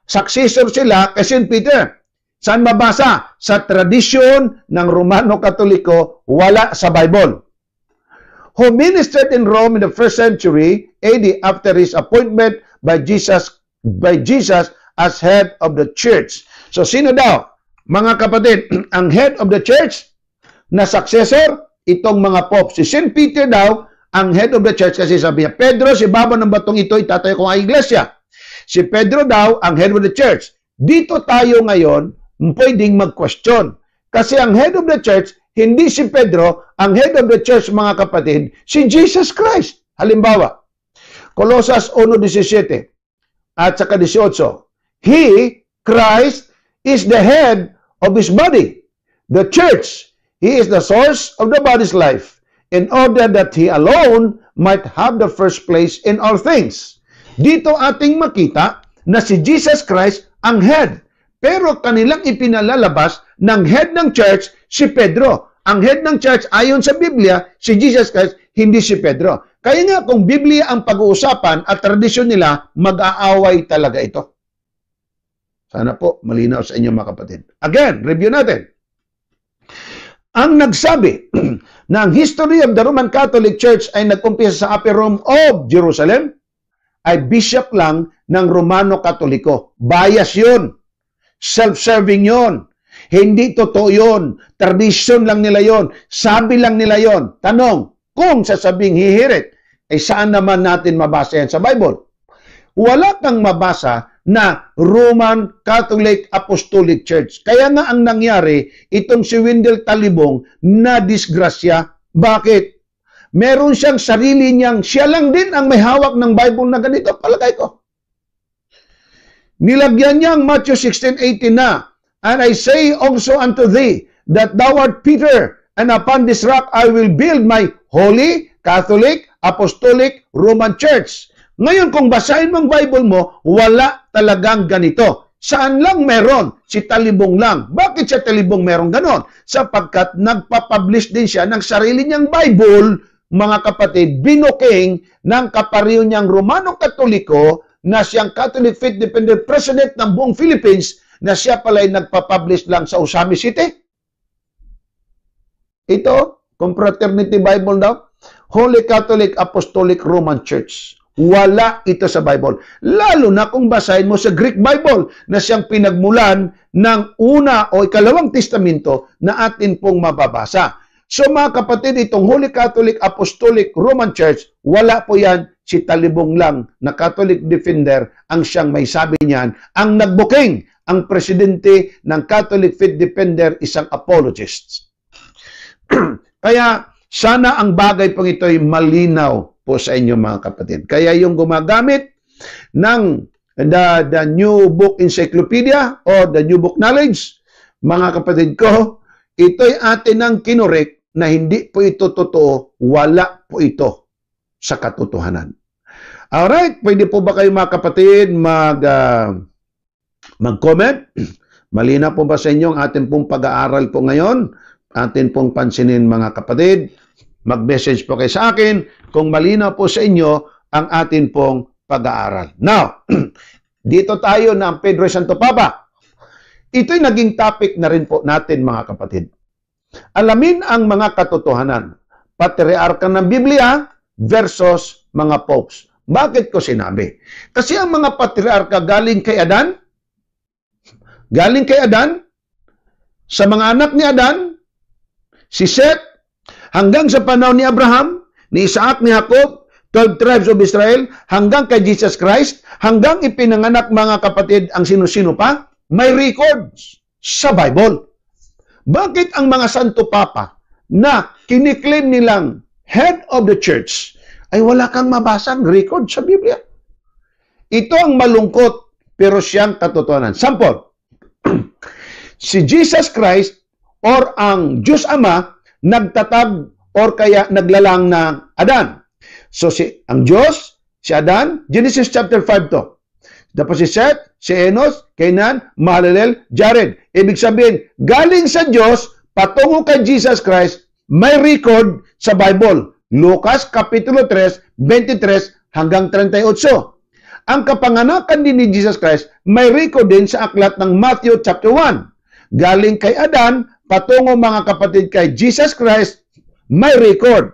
successor sila kay St. Peter. Saan mabasa? Sa tradisyon ng Romano Katoliko, wala sa Bible. Who ministered in Rome in the 1st century AD after his appointment by Jesus as head of the church. So sino daw? Mga kapatid, ang head of the church na successor, itong mga popes. Si St. Peter daw, ang head of the church kasi sabi niya, Pedro, si baba ng batong ito, itatayo ko ang iglesia. Si Pedro daw, ang head of the church. Dito tayo ngayon, pwedeng mag-question. Kasi ang head of the church, hindi si Pedro, ang head of the church, mga kapatid, si Jesus Christ. Halimbawa, Colosas 1:17 at saka 18. He, Christ, is the head of His body, the church. He is the source of the body's life, in order that He alone might have the first place in all things. Dito ating makita na si Jesus Christ ang head. Pero kanilang ipinalalabas ng head ng church, si Pedro. Ang head ng church, ayon sa Biblia, si Jesus Christ, hindi si Pedro. Kaya nga, kung Biblia ang pag-uusapan at tradisyon nila, mag-aaway talaga ito. Sana po, malinaw sa inyo mga kapatid. Again, review natin. Ang nagsabi na ang history of the Roman Catholic Church ay nag-umpisa sa Upper Room of Jerusalem, ay bishop lang ng Romano Katoliko. Bias yun. Self-serving yon. Hindi totoo yun. Tradisyon lang nila yon. Sabi lang nila yon. Tanong, kung sasabing hihirit, ay saan naman natin mabasa yan sa Bible? Wala kang mabasa na Roman Catholic Apostolic Church. Kaya nga ang nangyari, itong si Wendell Talibong na disgrasya. Bakit? Meron siyang sarili niyang, siya lang din ang may hawak ng Bible na ganito. Palagay ko. Nilagyan niya ang Matthew 16:18 na, and I say also unto thee, that thou art Peter, and upon this rock I will build my holy, Catholic, Apostolic, Roman Church. Ngayon, kung basahin mo ang Bible mo, wala talagang ganito. Saan lang meron? Si Talibong lang. Bakit siya Talibong meron ganon? Sapagkat nagpapublish din siya ng sarili niyang Bible, mga kapatid, binuking ng kapareho niyang Romano Katoliko na siyang Catholic Faith Defender President ng buong Philippines na siya pala'y nagpapublish lang sa Usami City. Ito, Confraternity Bible daw, Holy Catholic Apostolic Roman Church. Wala ito sa Bible. Lalo na kung basahin mo sa Greek Bible na siyang pinagmulan ng una o ikalawang testamento na atin pong mababasa. So mga kapatid, itong Holy Catholic Apostolic Roman Church, wala po yan, si Talibong lang na Catholic Defender ang siyang may sabi niyan. Ang nagbuking, ang presidente ng Catholic Faith Defender, isang apologist. Kaya sana ang bagay pong ito ay malinaw po sa inyo mga kapatid. Kaya yung gumagamit ng the New Book Encyclopedia or the New Book Knowledge, mga kapatid ko, ito'y atin ang kinorek na hindi po ito totoo, wala po ito sa katotohanan. Alright, pwede po ba kayo mga kapatid mag-comment? Malinaw po ba sa inyo ang ating pong pag-aaral po ngayon? Atin pong pansinin mga kapatid. Mag-message po kayo sa akin kung malinaw po sa inyo ang atin pong pag-aaral. Now, dito tayo na ang Pedro Santo Papa. Ito'y naging topic na rin po natin mga kapatid. Alamin ang mga katotohanan. Patriarka ng Biblia versus mga popes. Bakit ko sinabi? Kasi ang mga patriarka galing kay Adan, sa mga anak ni Adan, si Seth, hanggang sa panahon ni Abraham, ni Isaac, ni Jacob, 12 tribes of Israel, hanggang kay Jesus Christ, hanggang ipinanganak mga kapatid ang sino-sino pa, may records sa Bible. Bakit ang mga Santo Papa na kiniklaim nilang head of the church ay wala kang mabasang record sa Biblia? Ito ang malungkot pero siyang katotohanan. Sample, si Jesus Christ or ang Diyos Ama nagtatag or kaya naglalang ng Adan. So ang Diyos, si Adan, Genesis chapter 5 to. Tapos si Seth, si Enos, Cainan, Mahalalel, Jared. Ibig sabihin, galing sa Diyos, patungo kay Jesus Christ, may record sa Bible. Lucas, Kapitulo 3, 23 hanggang 38. Ang kapanganakan din ni Jesus Christ, may record din sa aklat ng Matthew chapter 1. Galing kay Adan, patungo mga kapatid kay Jesus Christ, may record.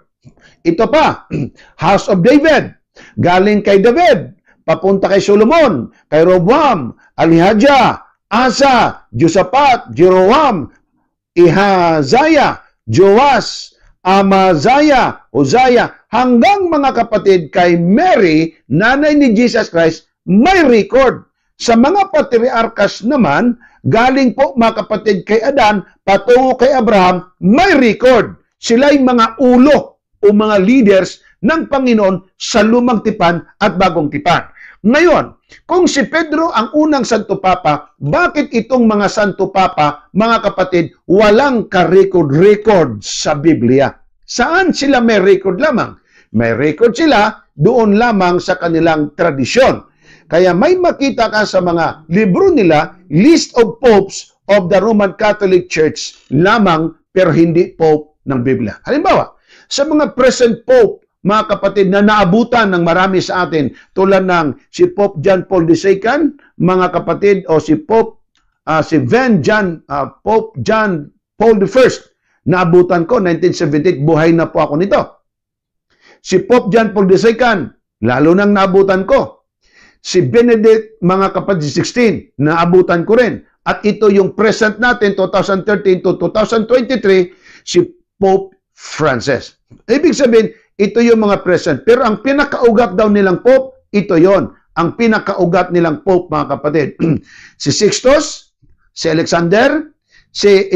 Ito pa, House of David. Galing kay David, papunta kay Solomon, kay Roboam, Ahijah, Asa, Josaphat, Jeroam, Ahazaya, Joas, Amaziah, Uzziah, hanggang mga kapatid kay Mary, nanay ni Jesus Christ, may record. Sa mga patriarkas naman, galing po mga kapatid kay Adan, patungo kay Abraham, may record. Sila'y mga ulo o mga leaders ng Panginoon sa lumang tipan at bagong tipan. Ngayon, kung si Pedro ang unang Santo Papa, bakit itong mga Santo Papa, mga kapatid, walang ka-record sa Biblia? Saan sila may record lamang? May record sila doon lamang sa kanilang tradisyon. Kaya may makita ka sa mga libro nila, list of popes of the Roman Catholic Church lamang, pero hindi pope ng Biblia. Halimbawa, sa mga present pope, mga kapatid, na naabutan ng marami sa atin, tulad ng si Pope John Paul II, mga kapatid, o si Pope Pope John Paul I, naabutan ko, 1978, buhay na po ako nito. Si Pope John Paul II, lalo nang naabutan ko. Si Benedict, mga kapatid, 16, naabutan ko rin. At ito yung present natin, 2013 to 2023, si Pope Francis. Ibig sabihin, ito yung mga present. Pero ang pinakaugat daw nilang Pope, ito yon. Ang pinakaugat nilang Pope, mga kapatid. Si Sixtus, si Alexander, si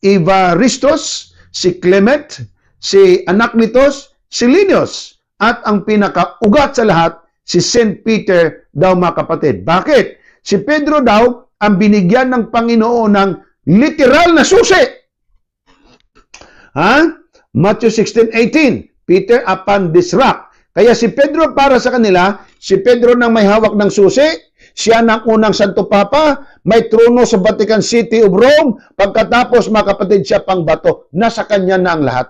Evaristos, si Clement, si Anacletus, si Linus. At ang pinakaugat sa lahat, si St. Peter daw, mga kapatid. Bakit? Si Pedro daw ang binigyan ng Panginoon ng literal na susi. Matthew 16:18. Peter upon this rock. Kaya si Pedro para sa kanila, si Pedro nang may hawak ng susi, Siya ng unang Santo Papa, may trono sa Vatican City of Rome, pagkatapos mga kapatid siya pang bato, nasa kanya na ang lahat.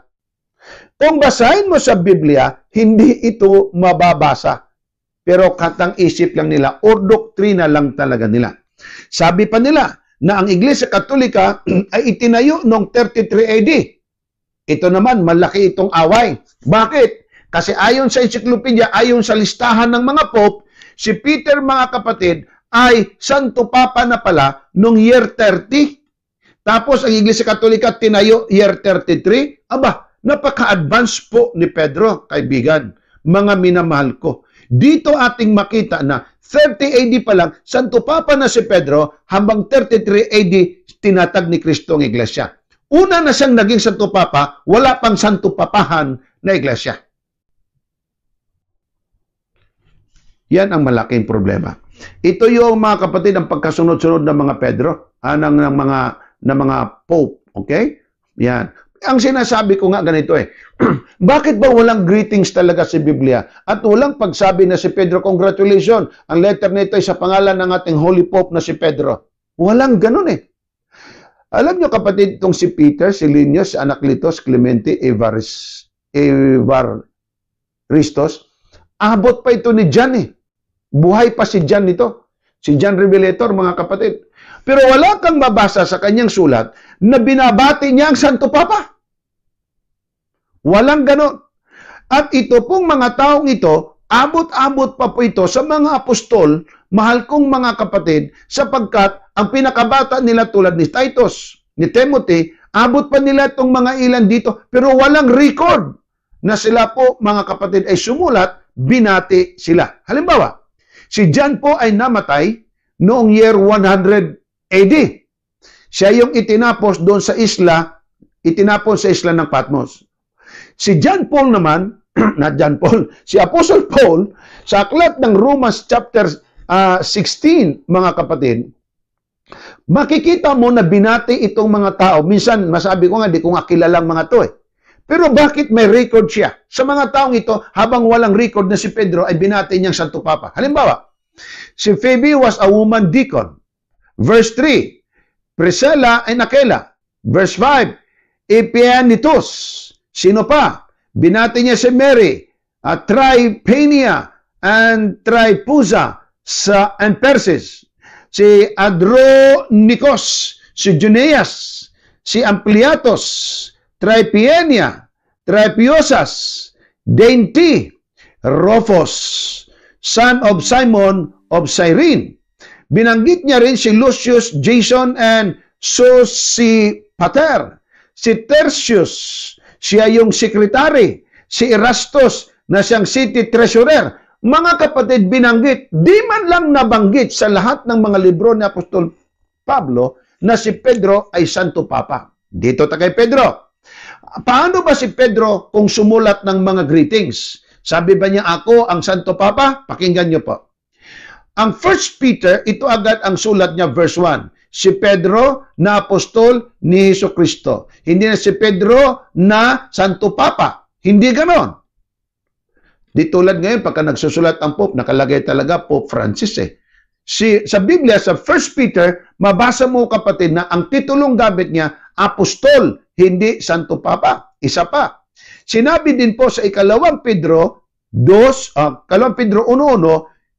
Kung basahin mo sa Biblia, hindi ito mababasa. Pero katang isip lang nila, o doktrina lang talaga nila. Sabi pa nila na ang Iglesia Katolika ay itinayo noong 33 AD. Ito naman, malaki itong away. Bakit? Kasi ayon sa encyclopedia, ayon sa listahan ng mga pope, si Peter, mga kapatid, ay Santo Papa na pala noong year 30. Tapos ang Iglesia Katolika tinayo year 33. Aba, napaka-advance po ni Pedro, kaibigan, mga minamahal ko. Dito ating makita na 30 AD pa lang, Santo Papa na si Pedro, hanggang 33 AD, tinatag ni Kristo ang Iglesia. Una na siyang naging Santo Papa, wala pang Santo Papahan na Iglesia. Yan ang malaking problema. Ito yung mga kapatid, ang pagkasunod-sunod ng mga Pedro, ng mga Pope. Okay? Yan. Ang sinasabi ko nga ganito bakit ba walang greetings talaga sa Biblia? At walang pagsabi na si Pedro, congratulations, ang letter nito ay sa pangalan ng ating Holy Pope na si Pedro. Walang ganun Alam nyo kapatid, itong si Peter, si Linus, si Anacletus, Clemente, Evaristos, abot pa ito ni John Buhay pa si John nito. Si John Revelator, mga kapatid. Pero wala kang mabasa sa kanyang sulat na binabati niya ang Santo Papa. Walang ganon. At ito pong mga taong ito, abot-abot pa po ito sa mga apostol, mahal kong mga kapatid, sapagkat ang pinakabata nila tulad ni Titus, ni Timothy, abot pa nila itong mga ilan dito, pero walang record na sila po, mga kapatid, ay sumulat, binati sila. Halimbawa, si John po ay namatay noong year 100 AD. Siya yung itinapos doon sa isla, itinapos sa isla ng Patmos. Si John Paul naman, si Apostle Paul, sa aklat ng Romans chapter 16, mga kapatid, makikita mo na binati itong mga tao. Minsan, masabi ko nga, di ko nga kilalang mga to Pero bakit may record siya? Sa mga taong ito, habang walang record na si Pedro, ay binati niyang Santo Papa. Halimbawa, si Phoebe was a woman deacon. Verse 3, Priscilla and Aquila. Verse 5, Epaenetus. Sino pa? Binati niya si Mary, Tryphaena and Tryphosa and Persis. Si Andronicus, si Junias, si Ampliatus, Tryphaena, Tryphiosas, Dainty, Rufus, son of Simon of Cyrene. Binanggit niya rin si Lucius, Jason, and Sosipater. Si Tertius, siya yung sekretary. Si Erastus, na siyang city treasurer. Mga kapatid, binanggit, di man lang nabanggit sa lahat ng mga libro ni Apostol Pablo na si Pedro ay Santo Papa. Dito kay Pedro. Paano ba si Pedro kung sumulat ng mga greetings? Sabi ba niya, ako ang Santo Papa? Pakinggan niyo po. Ang 1 Peter, ito agad ang sulat niya, verse 1. Si Pedro na apostol ni Jesucristo. Hindi na si Pedro na Santo Papa. Hindi ganon. Di tulad ngayon, pagka nagsusulat ang Pope, nakalagay talaga Pope Francis sa Biblia, sa 1 Peter, mabasa mo kapatid na ang titulong gamit niya, apostol, hindi Santo Papa. Isa pa. Sinabi din po sa ikalawang Pedro 1:1,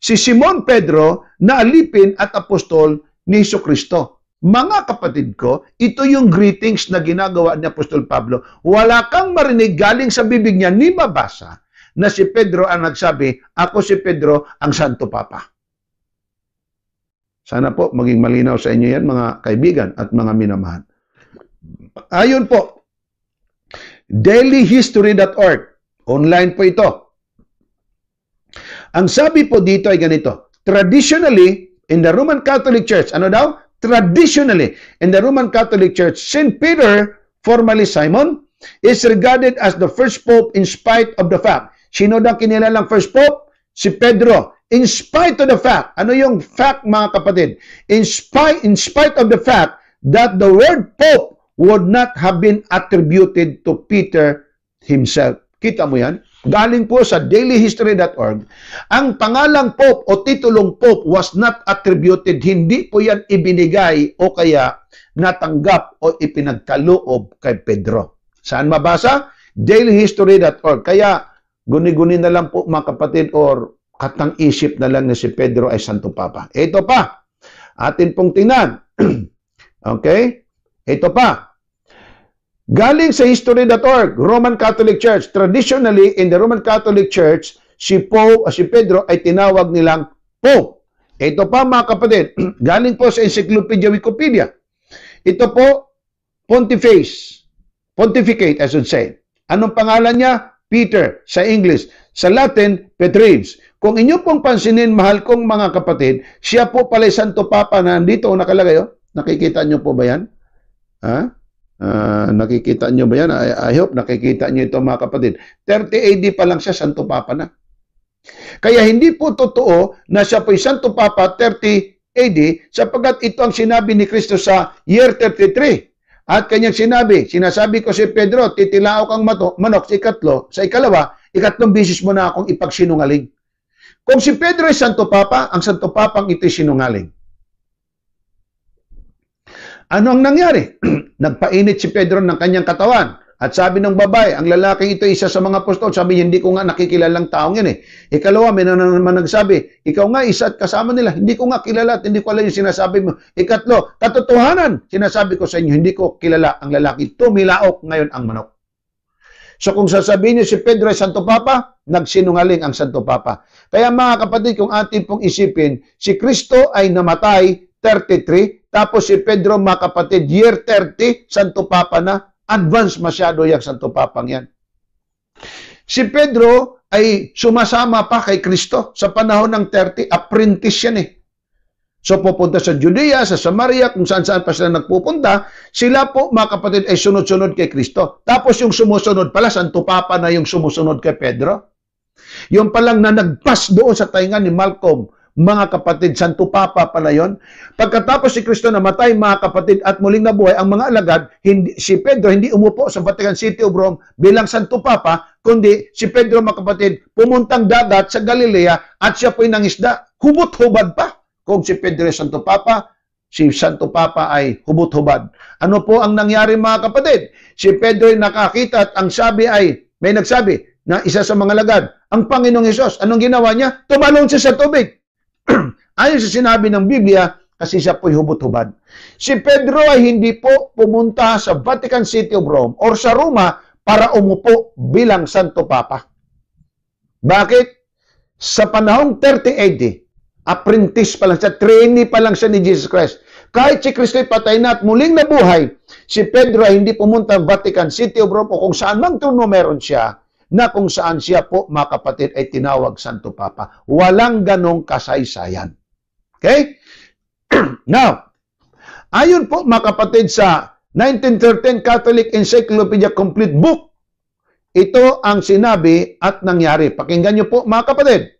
si Simon Pedro na alipin at apostol ni Jesucristo. Mga kapatid ko, ito yung greetings na ginagawa ni Apostol Pablo. Wala kang marinig galing sa bibig niya ni mabasa na si Pedro ang nagsabi, ako si Pedro ang Santo Papa. Sana po maging malinaw sa inyo yan, mga kaibigan at mga minamahal. Ayun po, dailyhistory.org. Online po ito. Ang sabi po dito ay ganito, traditionally, in the Roman Catholic Church, ano daw? Traditionally, in the Roman Catholic Church, St. Peter, formerly Simon, is regarded as the first pope in spite of the fact. Sino daw kinilalang first pope? Si Pedro. In spite of the fact, ano yung fact mga kapatid? In spite of the fact that the word pope would not have been attributed to Peter himself. Kita mo yan? galing po sa dailyhistory.org, ang pangalang Pope o titulong Pope was not attributed, hindi po yan ibinigay o kaya natanggap o ipinagkaloob kay Pedro. Saan mabasa? Dailyhistory.org. Kaya guni-guni na lang po mga kapatid or katang-isip na lang na si Pedro ay Santo Papa. Ito pa, atin pong tingnan. Okay? Ito pa. Galing sa history.org, Roman Catholic Church. Traditionally, in the Roman Catholic Church, si Pedro ay tinawag nilang Pope. Ito pa mga kapatid, galing po sa Encyclopedia Wikipedia. Ito po, Pontificate, I should say. Anong pangalan niya? Peter, sa English. Sa Latin, Petrivs. Kung inyo pong pansinin, mahal kong mga kapatid, siya po pala Santo Papa na nandito nakalagay. Oh. Nakikita nyo po ba yan? Ha? Nakikita nyo ba yan? I hope nakikita nyo ito mga kapatid. 30 AD pa lang siya, Santo Papa na. Kaya hindi po totoo na siya po'y Santo Papa 30 AD sapagkat ito ang sinabi ni Kristo sa year 33. At kanyang sinasabi ko si Pedro, titilao kang manok sa ikalawa, ikatlong bisis mo na akong ipagsinungaling. Kung si Pedro ay Santo Papa, ang Santo Papang ito'y sinungaling. Ano ang nangyari? Nagpainit si Pedro ng kanyang katawan. At sabi ng babae, ang lalaking ito isa sa mga apostol, sabi, hindi ko nga nakikilalang taong yan eh. Ikalawa, may naman nagsabi, ikaw nga isa at kasama nila, hindi ko nga kilala at hindi ko alam yung sinasabi mo. Ikatlo, katotohanan, sinasabi ko sa inyo, hindi ko kilala ang lalaki. Tumilaok ngayon ang manok. So kung sasabihin niyo si Pedro ay Santo Papa, nagsinungaling ang Santo Papa. Kaya mga kapatid, kung atin pong isipin, si Kristo ay namatay 33, tapos si Pedro mga kapatid, year 30, Santo Papa na, advance masyado yung Santo Papang yan. Si Pedro ay sumasama pa kay Kristo sa panahon ng 30, apprentice yan eh. So pupunta sa Judea, sa Samaria, kung saan-saan pa sila nagpupunta, sila po mga kapatid ay sunod-sunod kay Kristo. Tapos yung sumusunod pala, Santo Papa na yung sumusunod kay Pedro. Yung palang na nagpas doon sa tainga ni Malcolm, mga kapatid, Santo Papa pala yun. Pagkatapos si Kristo namatay, mga kapatid, at muling nabuhay, ang mga alagad, si Pedro hindi umupo sa Vatican City of Rome bilang Santo Papa, kundi si Pedro, mga kapatid, pumuntang dagat sa Galilea at siya po'y nangisda. Hubot-hubad pa. Kung si Pedro ay Santo Papa, si Santo Papa ay hubot-hubad. Ano po ang nangyari, mga kapatid? Si Pedro ay nakakita at ang sabi ay, may nagsabi na isa sa mga alagad, ang Panginoong Hesus, anong ginawa niya? Tumalon siya sa tubig. Ayon sa sinabi ng Biblia, kasi siya po'y hubot-hubad. Si Pedro ay hindi po pumunta sa Vatican City of Rome or sa Roma para umupo bilang Santo Papa. Bakit? Sa panahong 30 AD, apprentice pa lang siya, trainee pa lang siya ni Jesus Christ. Kahit si Kristo ay patay na at muling nabuhay, si Pedro ay hindi pumunta sa Vatican City of Rome o kung saan mang trono meron siya, na kung saan siya po, mga kapatid, ay tinawag Santo Papa. Walang ganong kasaysayan. Okay? Now, ayon po, mga kapatid, sa 1913 Catholic Encyclopedia Complete Book, ito ang sinabi at nangyari. Pakinggan niyo po, mga kapatid.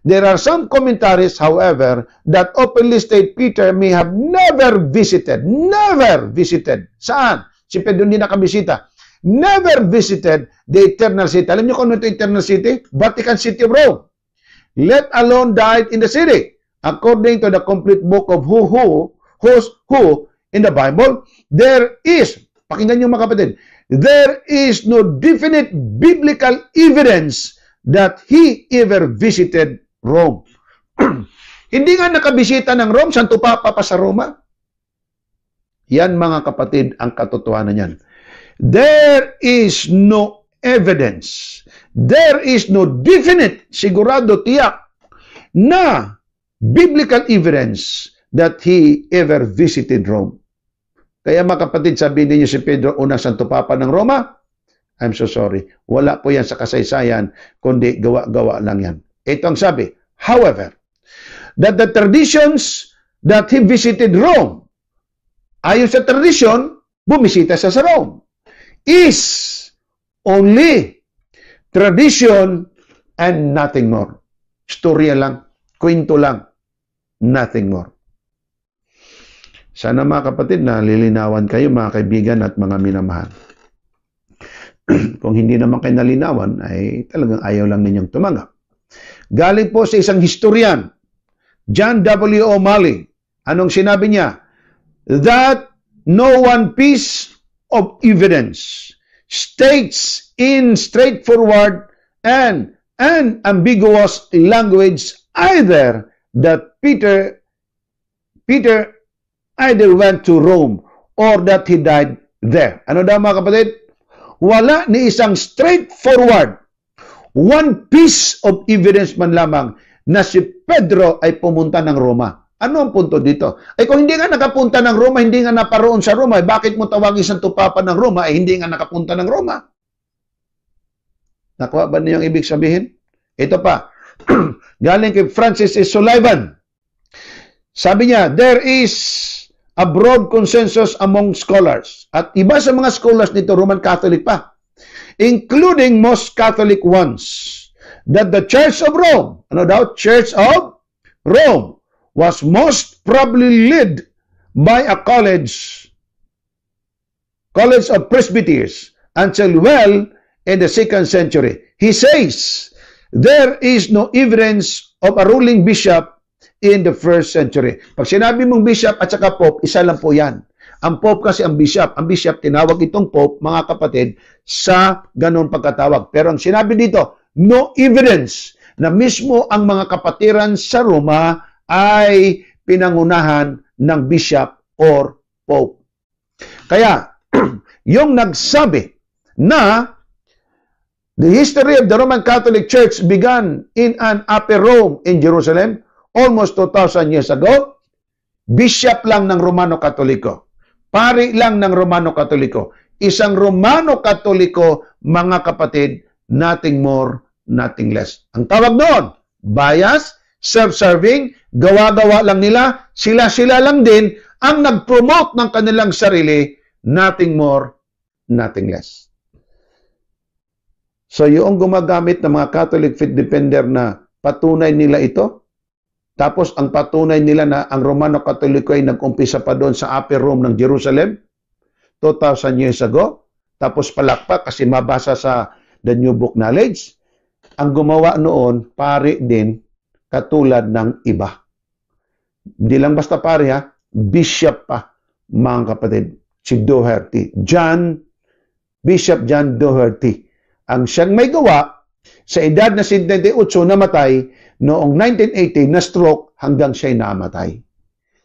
There are some commentaries, however, that openly state Peter may have never visited. Saan? Si Pedro hindi nakabisita. Never visited the Eternal City. Alam niyo kung ano ito Eternal City? Vatican City of Rome. Let alone died in the city. According to the complete book of who in the Bible, there is, pakinggan niyo mga kapatid, there is no definite biblical evidence that he ever visited Rome. Hindi nga nakabisita ng Rome, Santo Papa pa sa Roma. Yan mga kapatid ang katotohanan yan. There is no evidence. There is no definite, sigurado tiyak, na biblical evidence that he ever visited Rome. Kaya mga kapatid, sabihin niyo si Pedro, unang Santo Papa ng Roma, I'm so sorry. Wala po yan sa kasaysayan, kundi gawa-gawa lang yan. Ito ang sabi, however, that the traditions that he visited Rome, ayon sa tradisyon, bumisita siya sa Rome, is only tradition and nothing more. Storya lang, kwento lang, nothing more. Sana mga kapatid na lilinawan kayo mga kaibigan at mga minamahal. Kung hindi naman kayo nalinawan, ay talagang ayaw lang ninyong tumanggap. Galing po sa isang historian, John W. O'Malley. Anong sinabi niya? That no one piece of evidence states in straightforward and unambiguous language either that Peter either went to Rome or that he died there. Ano daw mga kapatid? Wala ni isang straightforward, one piece of evidence man lamang na si Pedro ay pumunta ng Roma. Ano ang punto dito? Ay kung hindi nga nakapunta ng Roma, hindi nga naparoon sa Roma, bakit mo tawagin Santo Papa ng Roma ay hindi nga nakapunta ng Roma? Nakuha ba niyo ang ibig sabihin? Ito pa, galing kay Francis S. Sullivan. Sabi niya, there is a broad consensus among scholars. At iba sa mga scholars nito, Roman Catholic pa, including most Catholic ones, that the Church of Rome, ano daw? Church of Rome was most probably led by a college of presbyters until well in the 2nd century. He says, there is no evidence of a ruling bishop in the 1st century. Pag sinabi mong bishop at saka pope, isa lang po yan. Ang pope kasi ang bishop. Ang bishop, tinawag itong pope, mga kapatid, sa ganun pagkatawag. Pero ang sinabi dito, no evidence na mismo ang mga kapatiran sa Roma ay pinangunahan ng bishop or pope. Kaya, yung nagsabi na the history of the Roman Catholic Church began in an upper Rome in Jerusalem almost 2,000 years ago, bishop lang ng Romano Katoliko. Pari lang ng Romano Katoliko. Isang Romano Katoliko, mga kapatid, nothing more, nothing less. Ang tawag doon, bias, self-serving, gawa-gawa lang nila, sila-sila lang din ang nag-promote ng kanilang sarili, nothing more, nothing less. So yung gumagamit ng mga Catholic faith defender na patunay nila ito, tapos ang patunay nila na ang Romano Katoliko ay nag-umpisa pa doon sa Upper Rome ng Jerusalem 2,000 years ago, tapos palakpak kasi mabasa sa The New Book Knowledge, ang gumawa noon pari din katulad ng iba. Hindi lang basta pari ha, bishop pa, mga kapatid, si Doherty. Bishop John Doherty. Ang siyang may gawa, sa edad na 78 namatay, noong 1980 na stroke hanggang siya'y namatay.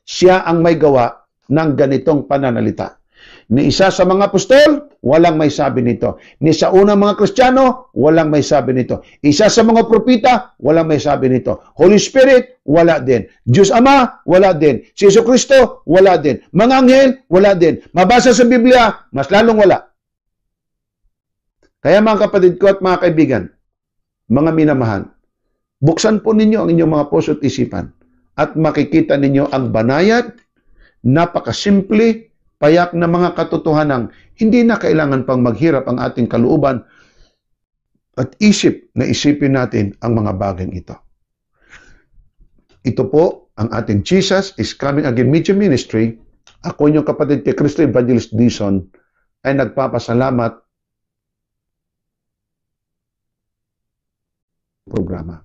Siya ang may gawa ng ganitong pananalita. Ni isa sa mga apostol, walang may sabi nito. Ni sa unang mga Kristiyano, walang may sabi nito. Isa sa mga propeta, walang may sabi nito. Holy Spirit, wala din. Diyos Ama, wala din. Si Jesucristo, wala din. Mga anghel, wala din. Mabasa sa Biblia, mas lalong wala. Kaya mga kapatid ko at mga kaibigan, mga minamahal, buksan po ninyo ang inyong mga puso at isipan at makikita ninyo ang banayad, napakasimple, payak na mga katotohanan. Hindi na kailangan pang maghirap ang ating kalooban at isip na isipin natin ang mga bagay ito. Ito po ang ating Jesus is Coming Again Media Ministry. Ako inyong kapatid kay Cristo Evangelist Dizon ay nagpapasalamat programa.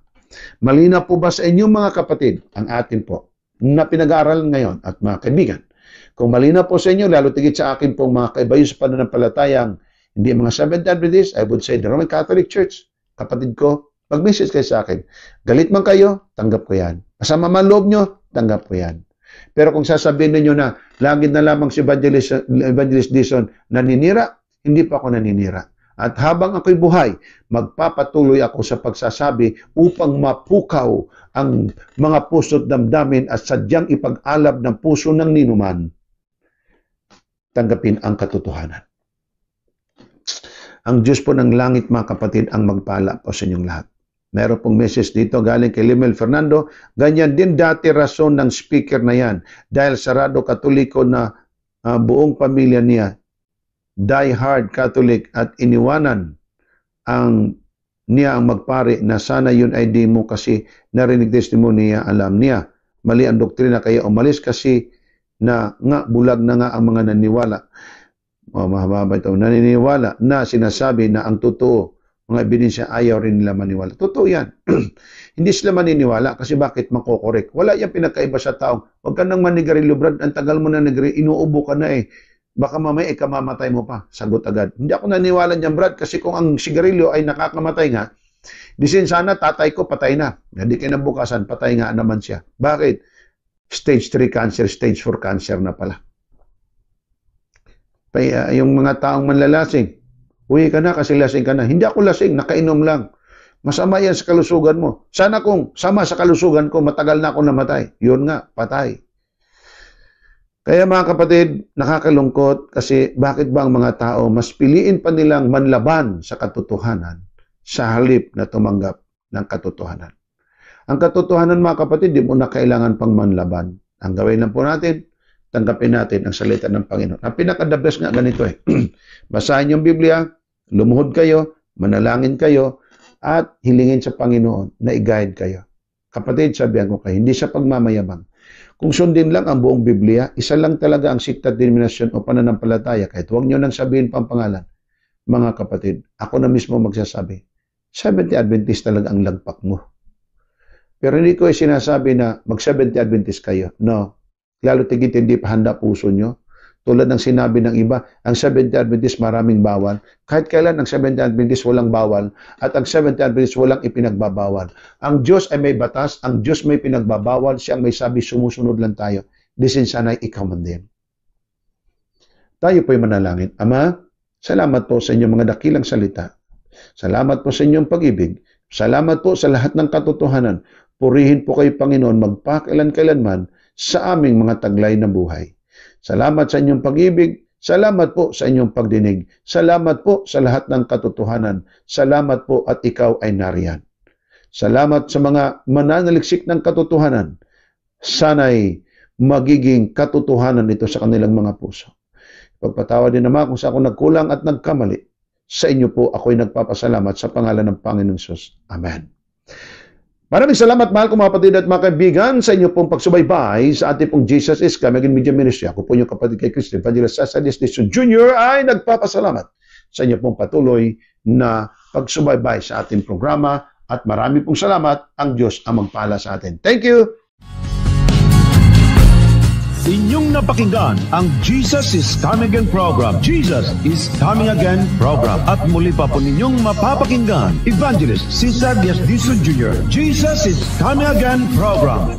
Malinaw po ba sa inyong mga kapatid ang atin po na pinag-aaralan ngayon at mga kaibigan? Kung malinaw po sa inyo, lalo tigit sa akin pong mga kaibayo sa pananampalatayang hindi mga Seventh Adventists, I would say the Roman Catholic Church, kapatid ko, mag-message kayo sa akin. Galit man kayo, tanggap ko yan. Masama man loob nyo, tanggap ko yan. Pero kung sasabihin ninyo na lagi na lamang si Evangelist Dizon naninira, hindi pa ako naninira. At habang ako'y buhay, magpapatuloy ako sa pagsasabi upang mapukaw ang mga puso't damdamin at sadyang ipag-alab ng puso ng ninuman. Tanggapin ang katotohanan. Ang Diyos po ng langit, mga kapatid, ang magpala po sa inyong lahat. Meron pong message dito galing kay Limel Fernando. Ganyan din dati rason ng speaker na yan dahil sarado katoliko na buong pamilya niya. Die-hard Catholic at iniwanan niya ang magpari na sana yun ay di mo kasi narinig testimony niya, alam niya. Mali ang doktrina kaya umalis kasi na nga bulag na nga ang mga naniwala. mahaba ito, naniniwala na sinasabi na ang totoo, mga ebidensya, ayaw rin nila maniwala. Totoo yan. Hindi sila maniniwala kasi bakit makokorek? Wala yung pinagkaiba sa taong, huwag ka nang manigarilyo, Brad, ang tagal mo na nagre, inuubo ka na eh. Baka mamaya ikamamatay mo pa. Sagot agad. Hindi ako naniwala niyan, Brad, kasi kung ang sigarilyo ay nakakamatay nga, disin sana tatay ko patay na. Hindi kinabukasan, patay nga naman siya. Bakit? Stage 3 cancer, stage 4 cancer na pala. Yung mga taong manlalasing, uwi ka na kasi lasing ka na. Hindi ako lasing, nakainom lang. Masama yan sa kalusugan mo. Sana kung sama sa kalusugan ko, matagal na ako namatay. Yun nga, patay. Kaya mga kapatid, nakakalungkot kasi bakit ba ang mga tao mas piliin pa nilang manlaban sa katotohanan sa halip na tumanggap ng katotohanan. Ang katotohanan mga kapatid, di mo na kailangan pang manlaban. Ang gawin lang po natin, tanggapin natin ang salita ng Panginoon. Ang pinaka-the best nga ganito eh. Basahin yung Biblia, lumuhod kayo, manalangin kayo, at hilingin sa Panginoon na i-guide kayo. Kapatid, sabihan ko kayo, hindi sa pagmamayabang. Kung sundin lang ang buong Biblia, isa lang talaga ang sikta, denominasyon o pananampalataya. Kahit huwag nyo nang sabihin pang pangalan. Mga kapatid, ako na mismo magsasabi, Seventh-day Adventist talaga ang lagpak mo. Pero hindi ko sinasabi na mag-Seventh-day Adventist kayo. No. Lalo tigit hindi pa handa puso nyo. Tulad ng sinabi ng iba, ang Seventh-day Adventist maraming bawal. Kahit kailan ang Seventh-day Adventist walang bawal at ang Seventh-day Adventist walang ipinagbabawal. Ang Diyos ay may batas, ang Diyos may pinagbabawal, siya ang may sabi, sumusunod lang tayo. Disin sana'y ikaw man din. Tayo po'y manalangin. Ama, salamat po sa inyong mga dakilang salita. Salamat po sa inyong pag-ibig. Salamat po sa lahat ng katotohanan. Purihin po kayo, Panginoon, magpakailan-kailanman sa aming mga taglay na buhay. Salamat sa inyong pag-ibig. Salamat po sa inyong pagdinig. Salamat po sa lahat ng katotohanan. Salamat po at ikaw ay nariyan. Salamat sa mga mananaliksik ng katotohanan. Sana'y magiging katotohanan ito sa kanilang mga puso. Pagpatawa din naman kung sa ako nagkulang at nagkamali. Sa inyo po ako'y nagpapasalamat sa pangalan ng Panginoong Sus. Amen. Maraming salamat, mahal ko mga kapatid at mga kaibigan, sa inyo pong pagsubaybay sa ating pong Jesus is Coming in Media Ministry. Ako po yung kapatid kay Christian Evangelist Cesar Destination Jr. ay nagpapasalamat sa inyo pong patuloy na pagsubaybay sa ating programa at marami pong salamat. Ang Diyos ang magpala sa atin. Thank you! Inyong napakinggan ang Jesus is Coming Again program. Jesus is Coming Again program. At muli pa po ninyong mapapakinggan Evangelist Cesar Destination Jr. Jesus is Coming Again program.